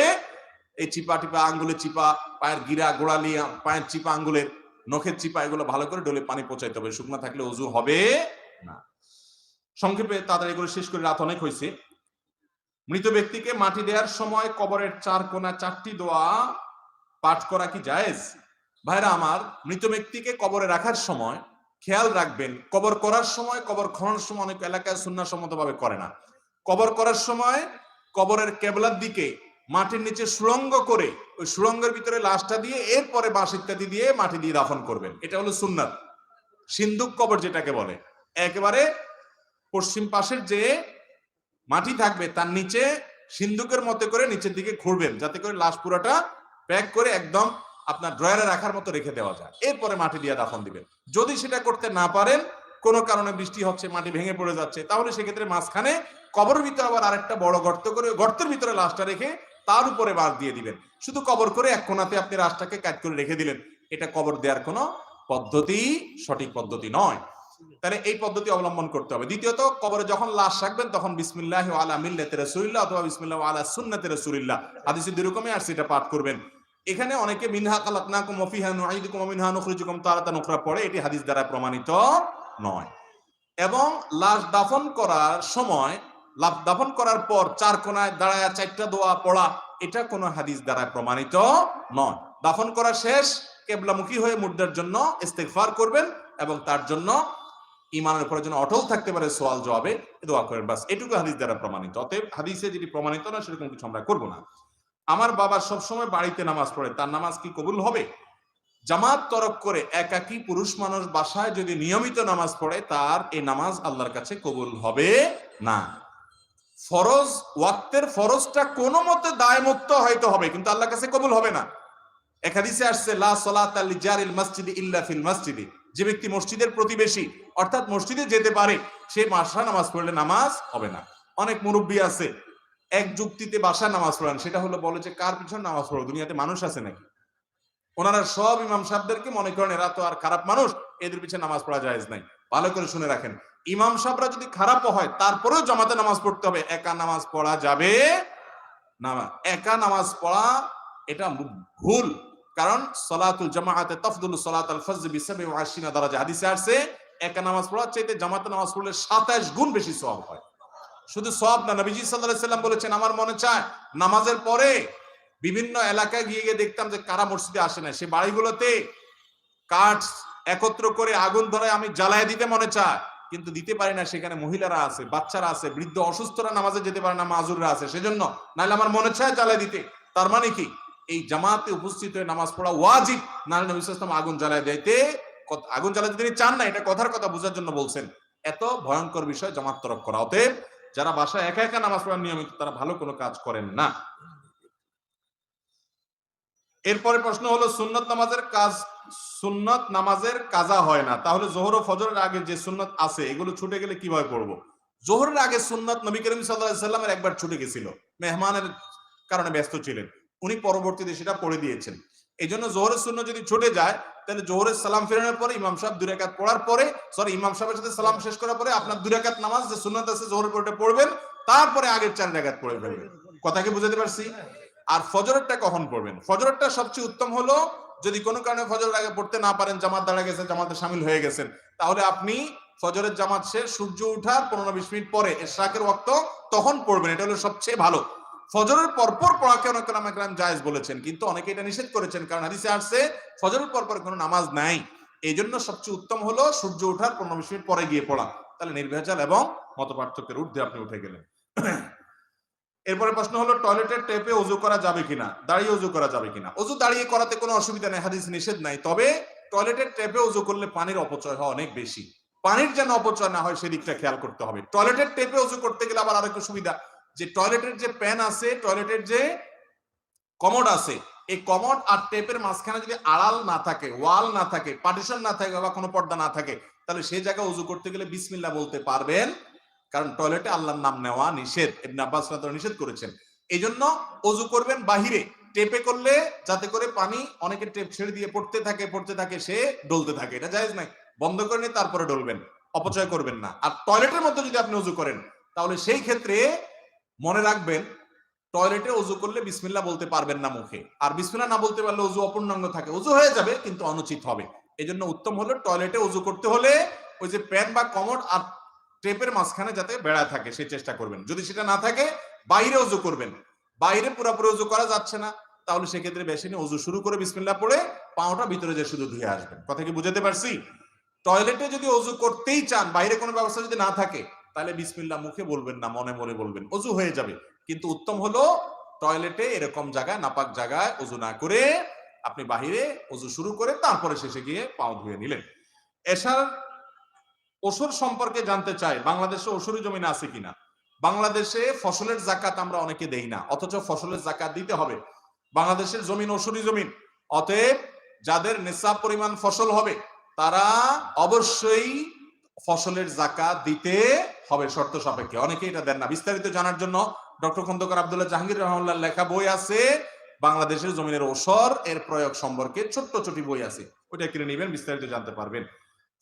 এই চিপা টিপা, আঙ্গুলের চিপা, পায়ের গিরা গোড়ালি, পায়ের চিপা, আঙ্গুলের নখের চিপা, এগুলো ভালো করে ডলে পানি পৌঁছাইতে হবে। শুকনা থাকলে ওযু হবে না। সংক্ষেপে তাড়াতাড়ি করে শেষ করে, রাত অনেক হয়েছে। মৃত ব্যক্তিকে মাটি দেওয়ার সময় কবরের চার কোণা 4টি দোয়া পাঠ করা কি জায়েজ? ভাইরা আমার, মৃত ব্যক্তিকে কবরে রাখার সময় খেয়াল রাখবেন, কবর করার সময়, কবর খননের সময় অনেক এলাকায় সুন্নাহসম্মত ভাবে করে না। কবর করার সময় কবরের কেবলার দিকে মাটির নিচে সুড়ঙ্গ করে ওই সুড়ঙ্গের ভিতরে লাশটা দিয়ে এরপরে বাঁশ ইত্যাদি দিয়ে মাটি দিয়ে দাফন করবেন। এটা হলো সুন্নাত। সিন্দুক কবর যেটাকে বলে, একেবারে পশ্চিম পাশের যে মাটি থাকবে তার নিচে সিন্দুকের মতো করে নিচের দিকে ঘুরবেন, যাতে করে লাশ পুরাটা প্যাক করে একদম আপনার ড্রয়ারে রাখার মতো রেখে দেওয়া যায়। এরপরে মাটি দিয়ে দাফন দিবেন। যদি সেটা করতে না পারেন, কোনো কারণে বৃষ্টি হচ্ছে, মাটি ভেঙে পড়ে যাচ্ছে, তাহলে সেক্ষেত্রে মাঝখানে কবরের ভিতরে আবার আরেকটা বড় গর্ত করে গর্তের ভিতরে লাশটা রেখে তার উপরে বাঁশ দিয়ে দিবেন। শুধু কবর করে এক কোণাতে আপনি লাশটাকে কাট করে রেখে দিলেন, এটা কবর দেওয়ার কোনো পদ্ধতি, সঠিক পদ্ধতি নয়। তাহলে এই পদ্ধতি অবলম্বন করতে হবে। দ্বিতীয়ত, কবরে যখন লাশ রাখবেন তখন বিসমিল্লাহি আলা মিল্লাতি রাসূলিল্লাহ অথবা বিসমিল্লাহি আলা সুন্নাতি রাসূলিল্লাহ, হাদিসে দুই রকমই আর সেটা পাঠ করবেন। এখানে অনেকে মিনহা খালাকনাকুম ওয়া ফিহা নুঈদুকুম ওয়া মিনহা নুখরিজুকুম তারাতান উখরা পড়ে, এটি হাদিস দ্বারা প্রমাণিত নয়। এবং লাশ দাফন করার সময়, লাশ দাফন করার পর চার কোণায় দাঁড়ায় 4টা দোয়া পড়া, এটা কোনো হাদিস দ্বারা প্রমাণিত নয়। দাফন করা শেষ, কিবলামুখী হয়ে মুর্দার জন্য ইস্তেগফার করবেন এবং তার জন্য ইমানের উপরে যেন অটল থাকতে পারে সওয়াল জবাবে দোয়া করেন, বাস এটুকু হাদিস দ্বারা প্রমাণিত। অতএব হাদিসে যেটি প্রমাণিত না সেরকম কিছু আমরা করব না। আমার বাবা সবসময় বাড়িতে নামাজ পড়ে, তার নামাজ কি কবুল হবে? জামাত তরক করে একাকী পুরুষ মানুষ বাসায় যদি নিয়মিত নামাজ পড়ে, তার এই নামাজ আল্লাহর কাছে কবুল হবে না। ফরজ, ওয়াক্তের ফরজটা কোনো মতে দায়মুক্ত হয়তো হবে, কিন্তু আল্লাহর কাছে কবুল হবে না। এক হাদিসে আসছে, লা সালাতা লিজারিল মসজিদি ইল্লা ফিল মসজিদি, যে ব্যক্তি মসজিদের প্রতিবেশী অর্থাৎ মসজিদে যেতে পারে, সে বাসায় নামাজ পড়লে নামাজ হবে না। অনেক মুরব্বী আছে এক যুক্তিতে বাসায় নামাজ পড়েন, সেটা হলো বলে যে কার পিছনে নামাজ পড়ো, দুনিয়াতে মানুষ আছে নাকি? ওনারা সব ইমাম সাহেবদেরকে মনে করেন এরা তো আর খারাপ মানুষ, এদের পিছনে নামাজ পড়া জায়েজ নাই। ভালো করে শুনে রাখেন, ইমাম সাহেবরা যদি খারাপ হয় তারপরেও জামাতে নামাজ পড়তে হবে, একা নামাজ পড়া যাবে না। একা নামাজ পড়া এটা ভুল, কারণ সালাতুল জামাআতে তাফদুলু সালাতাল ফজর বি27 দারাজা, হাদিসে আছে একা নামাজ পড়ার চাইতে জামাতে নামাজ পড়লে 27 গুণ বেশি সওয়াব হয়। শুধু সওয়াব না, নবীজি সাল্লাল্লাহু আলাইহি সাল্লাম বলেছেন, আমার মনে চায় নামাজের পরে বিভিন্ন এলাকায় গিয়ে গিয়ে দেখতাম যে কারা মসজিদে আসে না, সে বাড়িগুলোতে কাঠ একত্র করে আগুন ধরে আমি জ্বালায় দিতে মনে চায়, কিন্তু দিতে পারি না, সেখানে মহিলারা আছে, বাচ্চারা আছে, বৃদ্ধ অসুস্থরা নামাজে যেতে পারে না, মাজুররা আছে, সেজন্য নাহলে আমার মনে চায় জ্বালায় দিতে। তার মানে কি, এই জামাতে উপস্থিত হয়ে নামাজ পড়া ওয়াজিব, নাহলে নবী সাল্লাল্লাহু আলাইহি ওয়াসাল্লাম আগুন জ্বালায় দিতে, আগুন জ্বালাতে তিনি চান না, এটা কথার কথা বোঝার জন্য বলছেন। এত ভয়ঙ্কর বিষয় জামাত তরক করা। অতএব যারা বাসায় একা একা নামাজ পড়ার নিয়মিত, তারা ভালো কোনো কাজ করেন না। এরপরে প্রশ্ন হলো, সুন্নত নামাজের কাজা হয় না, তাহলে যোহর ও ফজরের আগে যে সুন্নত আছে এগুলো ছুটে গেলে কিভাবে পড়বো? যোহরের আগে সুন্নত নবী করিম সাল্লাল্লাহু আলাইহি সাল্লামের একবার ছুটে গেছিল, মেহমানের কারণে ব্যস্ত ছিলেন, উনি পরবর্তীতে সেটা পড়ে দিয়েছেন। এই জন্য যোহরের সুন্নত যদি ছুটে যায়, তাহলে যোহরের সালাম ফেরানোর পরে ইমাম সাহেব 2 রাকাত পড়ার পরে, ইমাম সাহেবের সাথে সালাম শেষ করার পরে আপনার 2 রাকাত নামাজ যে সুন্নত আছে যোহরের পরে পড়বেন, তারপরে আগের 4 রাকাত পড়ে ফেলবেন। কথা কি বুঝাতে পারছি? আর ফজরেরটা কখন পড়বেন? ফজরেরটা সবচেয়ে উত্তম হলো, যদি কোনো কারণে ফজরের আগে পড়তে না পারেন, জামাত দাঁড়া গেছে, জামাতে শামিল হয়ে গেছেন, তাহলে আপনি ফজরের জামাত শেষ সূর্য ওঠার 15-20 মিনিট পরে ইশরাকের ওয়াক্ত তখন পড়বেন, এটা হলো সবচেয়ে ভালো। ফজরের পরপর পড়াকে অনেক ওলামা কেরাম জায়েজ বলেছেন, কিন্তু অনেকে এটা নিষেধ করেছেন, কারণ হাদিসে আসছে ফজরের পরপর কোনো নামাজ নাই। এই জন্য সবচেয়ে উত্তম হলো সূর্য ওঠার 15-20 মিনিট পরে গিয়ে পড়া, তাহলে নির্ভেজাল এবং মতপার্থক্যের ঊর্ধ্বে আপনি উঠে গেলেন। এরপরে প্রশ্ন হলো, টয়লেটের টেপে ওযু করা যাবে কিনা, দাঁড়িয়ে ওযু করা যাবে কিনা? ওযু দাঁড়িয়ে করাতে কোনো অসুবিধা নেই, হাদিস নিষেধ নাই। তবে টয়লেটের টেপে ওযু করলে পানির অপচয় হয় অনেক বেশি, পানির যেন অপচয় না হয় সেদিকটা খেয়াল করতে হবে। টয়লেটের টেপে ওযু করতে গেলে আবার আরেকটা সুবিধা, যে টয়লেটের যে প্যান আছে, টয়লেটের যে কমোড আছে, এই কমোড আর টেপের মাঝখানে যদি আড়াল না থাকে, ওয়াল না থাকে, পার্টিশন না থাকে বা কোনো পর্দা না থাকে, তাহলে সেই জায়গায় ওযু করতে গেলে বিসমিল্লাহ বলতে পারবেন, কারণ টয়লেটে আল্লাহর নাম নেওয়া নিষেধ, ইবনে আব্বাস রাদিয়াল্লাহু নিষেধ করেছেন। এই জন্য ওযু করবেন বাহিরে, টেপে করলে যাতে করে পানি অনেকে টেপ ছেড়ে দিয়ে পড়তে থাকে সে ডলতে থাকে, এটা জায়েজ নাই। বন্ধ করে নিয়ে তারপরে ডলবেন, অপচয় করবেন না। আর টয়লেটের মধ্যে যদি আপনি ওযু করেন, তাহলে সেই ক্ষেত্রে মনে রাখবেন, টয়লেটে ওযু করলে বিসমিল্লাহ বলতে পারবেন না মুখে, আর বিসমিল্লাহ না বলতে পারলে ওযু অপূর্ণাঙ্গ থাকে, ওযু হয়ে যাবে কিন্তু অনুচিত হবে। এই জন্য উত্তম হলো টয়লেটে ওযু করতে হলে ওই যে প্যান বা কমোড আর টেপের মাঝখানে যাতে বেড়া থাকে সেই চেষ্টা করবেন। যদি সেটা না থাকে বাইরে ওযু করবেন। বাইরে পুরোপুরি ওযু করা যাচ্ছে না, তাহলে সেক্ষেত্রে বেসিনে ওযু শুরু করে বিসমিল্লাহ পড়ে পাওটা ভিতরে যে শুধু ধুয়ে আসবেন। কথা কি বুঝাতে পারছি? টয়লেটে যদি ওযু করতেই চান, বাইরে কোনো ব্যবস্থা যদি না থাকে, তাহলে বিসমিল্লাহ মুখে বলবেন না, মনে মনে বলবেন, ওযু হয়ে যাবে। কিন্তু উত্তম হলো টয়লেটে এরকম জায়গায়, নাপাক জায়গায় ওযু না করে আপনি বাহিরে ওযু শুরু করে তারপরে শেষে গিয়ে পাও ধুয়ে নিলেন। এশার ওসর সম্পর্কে জানতে চাই, বাংলাদেশে ওসরি জমিন আছে কিনা। বাংলাদেশে ফসলের যাকাত আমরা অনেকে দেই না, অথচ ফসলের যাকাত দিতে হবে। বাংলাদেশের জমিন ওসরি জমিন, অতএব যাদের নিসাব পরিমাণ ফসল হবে তারা অবশ্যই ফসলের যাকাত দিতে হবে শর্ত সাপেক্ষে। অনেকে এটা দেন না। বিস্তারিত জানার জন্য ডক্টর খন্দকার আব্দুল্লাহ জাহাঙ্গীর রহমানুল্লাহ লেখা বই আছে বাংলাদেশের জমিনের ওসর এর প্রয়োগ সম্পর্কে, ছোট্ট ছোট বই আছে, ওইটা কিনে নেবেন, বিস্তারিত জানতে পারবেন।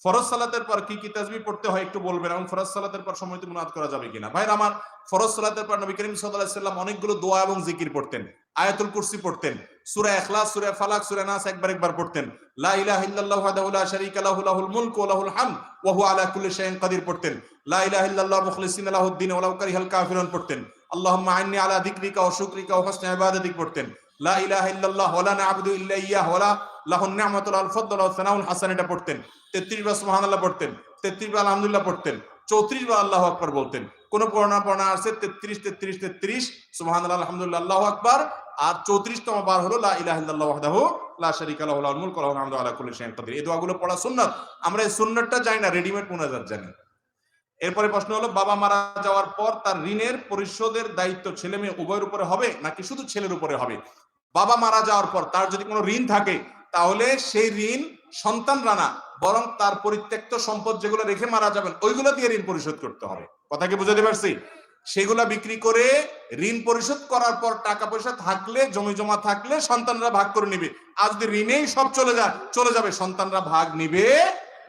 ফরজ সালাতের পর কি কি তাসবিহ পড়তে হয় একটু বলবেন, এবং ফরজ সালাতের পর সময়তে মুনাজাত করা যাবে কিনা। ভাইরা আমার, ফরজ সালাতের পর নবী করিম সাল্লাল্লাহু আলাইহি ওয়াসাল্লাম অনেকগুলো দোয়া এবং জিকির পড়তেন। আয়াতুল কুরসি পড়তেন, সূরা ইখলাস, সূরা ফালাক, সূরা নাস একবার পড়তেন। লা ইলাহা ইল্লাল্লাহু ওয়াহদাহু লা শারীকা লাহু লাহুল মুলকু ওয়া লাহুল হামদ ওয়া হুয়া আলা কুল্লি শাইইন কাদির পড়তেন। লা ইলাহা ইল্লাল্লাহ মুখলিসিনা লাহুদ-দ্বীন ওয়ালাউ কারিহাল কাফিরুন পড়তেন। আল্লাহুম্মা আ'ইন্নি আলা যিকরিকা ওয়া শুকরিকা ওয়া হুসনি ইবাদাতিক পড়তেন। লা ইলাহা ইল্লাল্লাহ ওয়া লা না'বুদু ইল্লা ইয়্যাহু ওয়া লা লাহুন নি'মাতুল আল ফাদল ওয়া সানাউল হাসান এটা পড়তেন। 33 বার সুবহানাল্লাহ পড়তেন, 33 বার আলহামদুলিল্লাহ পড়তেন, 34 বার আল্লাহু আকবার বলতেন। কোন পড়া আছে 33 33 33 সুবহানাল্লাহ আলহামদুলিল্লাহ আল্লাহু আকবার, আর 34তম বার হলো লা ইলাহা ইল্লাল্লাহ ওয়াহদাহু লা শারীকা লাহু লাহুল মুলকু ওয়া লাহুল হামদু আলা কুল্লি শাইইন কাদির। এই দোয়াগুলো পড়া সুন্নাত। আমরা এই সুন্নাতটা জানি না, রেডিমেড মুনাজাত জানি। এরপরে প্রশ্ন হলো, বাবা মারা যাওয়ার পর তার ঋণের পরিশোধের দায়িত্ব ছেলে মেয়ে উভয়ের উপরে হবে নাকি শুধু ছেলের উপরে হবে? বাবা মারা যাওয়ার পর তার যদি কোনো ঋণ থাকে তাহলে সেই ঋণ সন্তানরা না, বরং তার পরিত্যক্ত সম্পদ যেগুলো রেখে মারা যাবেন ওইগুলো দিয়ে ঋণ পরিশোধ করতে হবে। কথা কি বুঝাতে পারছি? সেগুলা বিক্রি করে ঋণ পরিশোধ করার পর টাকা পয়সা থাকলে, জমি জমা থাকলে সন্তানরা ভাগ করে নিবে। আর যদি ঋণেই সব চলে যাবে সন্তানরা ভাগ নিবে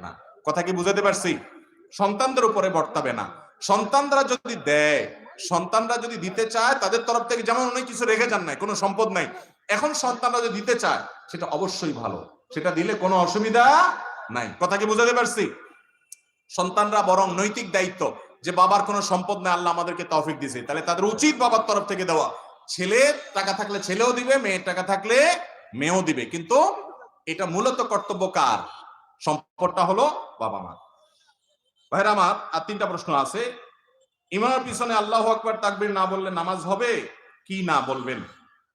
না। কথা কি বুঝাতে পারছি? সন্তানদের উপরে বর্তাবে না। সন্তানরা যদি দেয়, সন্তানরা যদি দিতে চায় তাদের তরফ থেকে, যেমন অনেক কিছু রেখে যান নাই, কোনো সম্পদ নাই, এখন সন্তানরা যদি দিতে চায় সেটা অবশ্যই ভালো, সেটা দিলে কোনো অসুবিধা নাই। কথা কি বুঝাতে পারছি? সন্তানরা বরং নৈতিক দায়িত্ব, যে বাবার কোনো সম্পদ নাই, আল্লাহ আমাদেরকে তৌফিক দিয়েছে, তাহলে তাদের উচিত বাবার তরফ থেকে দেওয়া। ছেলের টাকা থাকলে ছেলেও দিবে, মেয়ের টাকা থাকলে মেয়েও দিবে, কিন্তু এটা মূলত কর্তব্য কার? সম্পদটা হলো বাবা মা। ভাইরা আমার, আর 3টা প্রশ্ন আছে। ইমামের পিছনে আল্লাহু আকবার তাকবীর না বললে নামাজ হবে কি না বলবেন?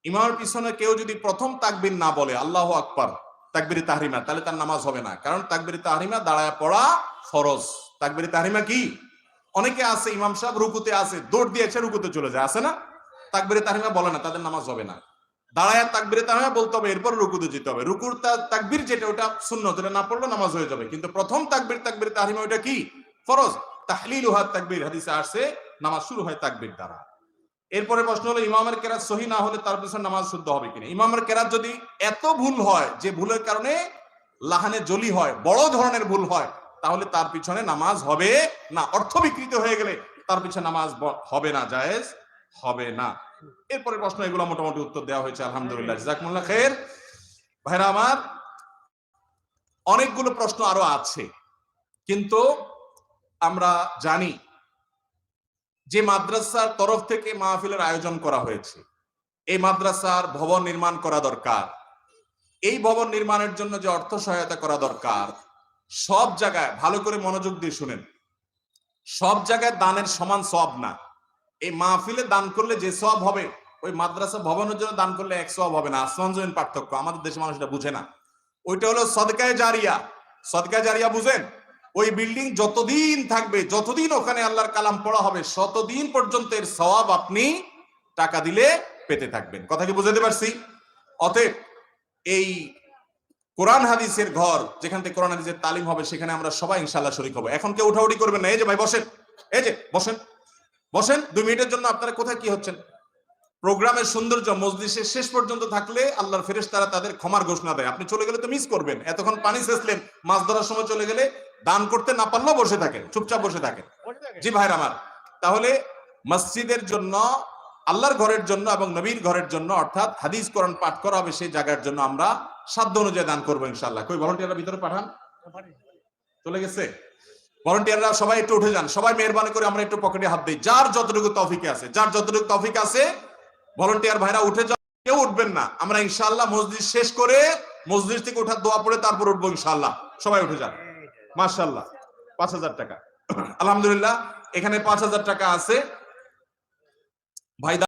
ইমামের পিছনে কেউ যদি প্রথম তাকবীর না বলে আল্লাহু আকবার তাকবীরে তাহরিমা, তাহলে তার নামাজ হবে না। কারণ তাকবীরে তাহরিমা দাঁড়ায় পড়া ফরজ। তাকবীরে তাহরিমা কি? অনেকে আছে ইমাম সাহেব রুকুতে আছে, দৌড় দিয়েছে রুকুতে চলে যায়, আছে না? তাকবীরে তাহরিমা বলে না, তাদের নামাজ হবে না। দাঁড়ায় তাকবীরে তাহরিমা বলতে হবে, এরপর রুকুতে যেতে হবে। রুকুর তাকবীর যেটা, ওটা সুন্নাত, এটা না পড়লে নামাজ হয়ে যাবে। কিন্তু প্রথম তাকবীরে তাহরিমা ওটা কি? ফরজ। তাহলিলুহা তাকবীর, হাদিসে আসছে নামাজ শুরু হয় তাকবীর দ্বারা। এরপরে প্রশ্ন হলো, ইমামের কেরাত সহি না হলে তার পিছনে নামাজ শুদ্ধ হবে কিনা? ইমামের কেরাত যদি এত ভুল হয় যে ভুলের কারণে লাহানে জলি হয়, বড় ধরনের ভুল হয়, তাহলে তার পিছনে নামাজ হবে না। অর্থ বিকৃত হয়ে গেলে তার পিছনে নামাজ হবে না, জায়েজ হবে না। এরপরে প্রশ্ন এগুলো মোটামুটি উত্তর দেওয়া হয়েছে, আলহামদুলিল্লাহ, জাযাকুমুল্লাহ খাইর। ভাইরা আমার, অনেকগুলো প্রশ্ন আরো আছে, কিন্তু আমরা জানি যে মাদ্রাসার তরফ থেকে মাহফিলের আয়োজন করা হয়েছে, এই মাদ্রাসার ভবন নির্মাণ করা দরকার। এই ভবন নির্মাণের জন্য যে অর্থ সহায়তা করা দরকার, সব জায়গায় ভালো করে মনোযোগ দিয়ে শুনেন, সব জায়গায় দানের সমান সওয়াব না। এই মাহফিলে দান করলে যে সওয়াব হবে, ওই মাদ্রাসা ভবনের জন্য দান করলে এক সওয়াব হবে না। আসমান জমিন পার্থক্য, আমাদের দেশের মানুষ এটা বুঝে না। ওইটা হলো সদকায়ে জারিয়া। সদকায়ে জারিয়া বুঝেন? ওই বিল্ডিং যতদিন থাকবে, যতদিন ওখানে আল্লাহর কালাম পড়া হবে, ততদিন পর্যন্ত এর সওয়াব আপনি টাকা দিলে পেতে থাকবেন। কথা কি বুঝাতে পারছি? অতএব এই কোরআন হাদিসের ঘর, যেখান থেকে কোরআন হাদিসের তালিম হবে, সেখানে আমরা সবাই ইনশাআল্লাহ শরীক হব। এখন কেউ উঠাউঠি করবেন না। এই যে ভাই বসেন, এই যে বসেন, বসেন 2 মিনিটের জন্য। আপনারা কোথায় কি হচ্ছেন? প্রোগ্রামের সৌন্দর্য মজলিসের শেষ পর্যন্ত থাকলে আল্লাহর ফেরেশতারা তাদের ক্ষমার ঘোষণা দেয়। আপনি চলে গেলে তো মিস করবেন। এতক্ষণ পানি সেচলেন, মাছ ধরার সময় চলে গেলে, দান করতে না পারলেও বসে থাকেন, চুপচাপ বসে থাকেন। জি ভাইরা আমার, তাহলে মসজিদের জন্য, আল্লাহর ঘরের জন্য এবং নবীর ঘরের জন্য, অর্থাৎ হাদিস কোরআন পাঠ করা হবে সেই জায়গার জন্য আমরা সাধ্য অনুযায়ী দান করবো ইনশাআল্লাহ। কই ভলান্টিয়াররা ভিতরে পাঠান? চলে গেছে? ভলান্টিয়াররা সবাই একটু উঠে যান, সবাই মেহরবানি করে আমরা একটু পকেটে হাত দিই, যার যতটুকু তৌফিকে আছে, যার যতটুকু তৌফিক আছে ভলান্টিয়ার ভাইরা উঠে যান, কেউ উঠবেন না। আমরা ইনশাআল্লাহ মসজিদ শেষ করে মসজিদ থেকে ওঠার দোয়া পড়ে তারপর উঠবো ইনশাআল্লাহ। সবাই উঠে যান। মাশাআল্লাহ 5,000 টাকা, আলহামদুলিল্লাহ। এখানে 5,000 টাকা আছে ভাই।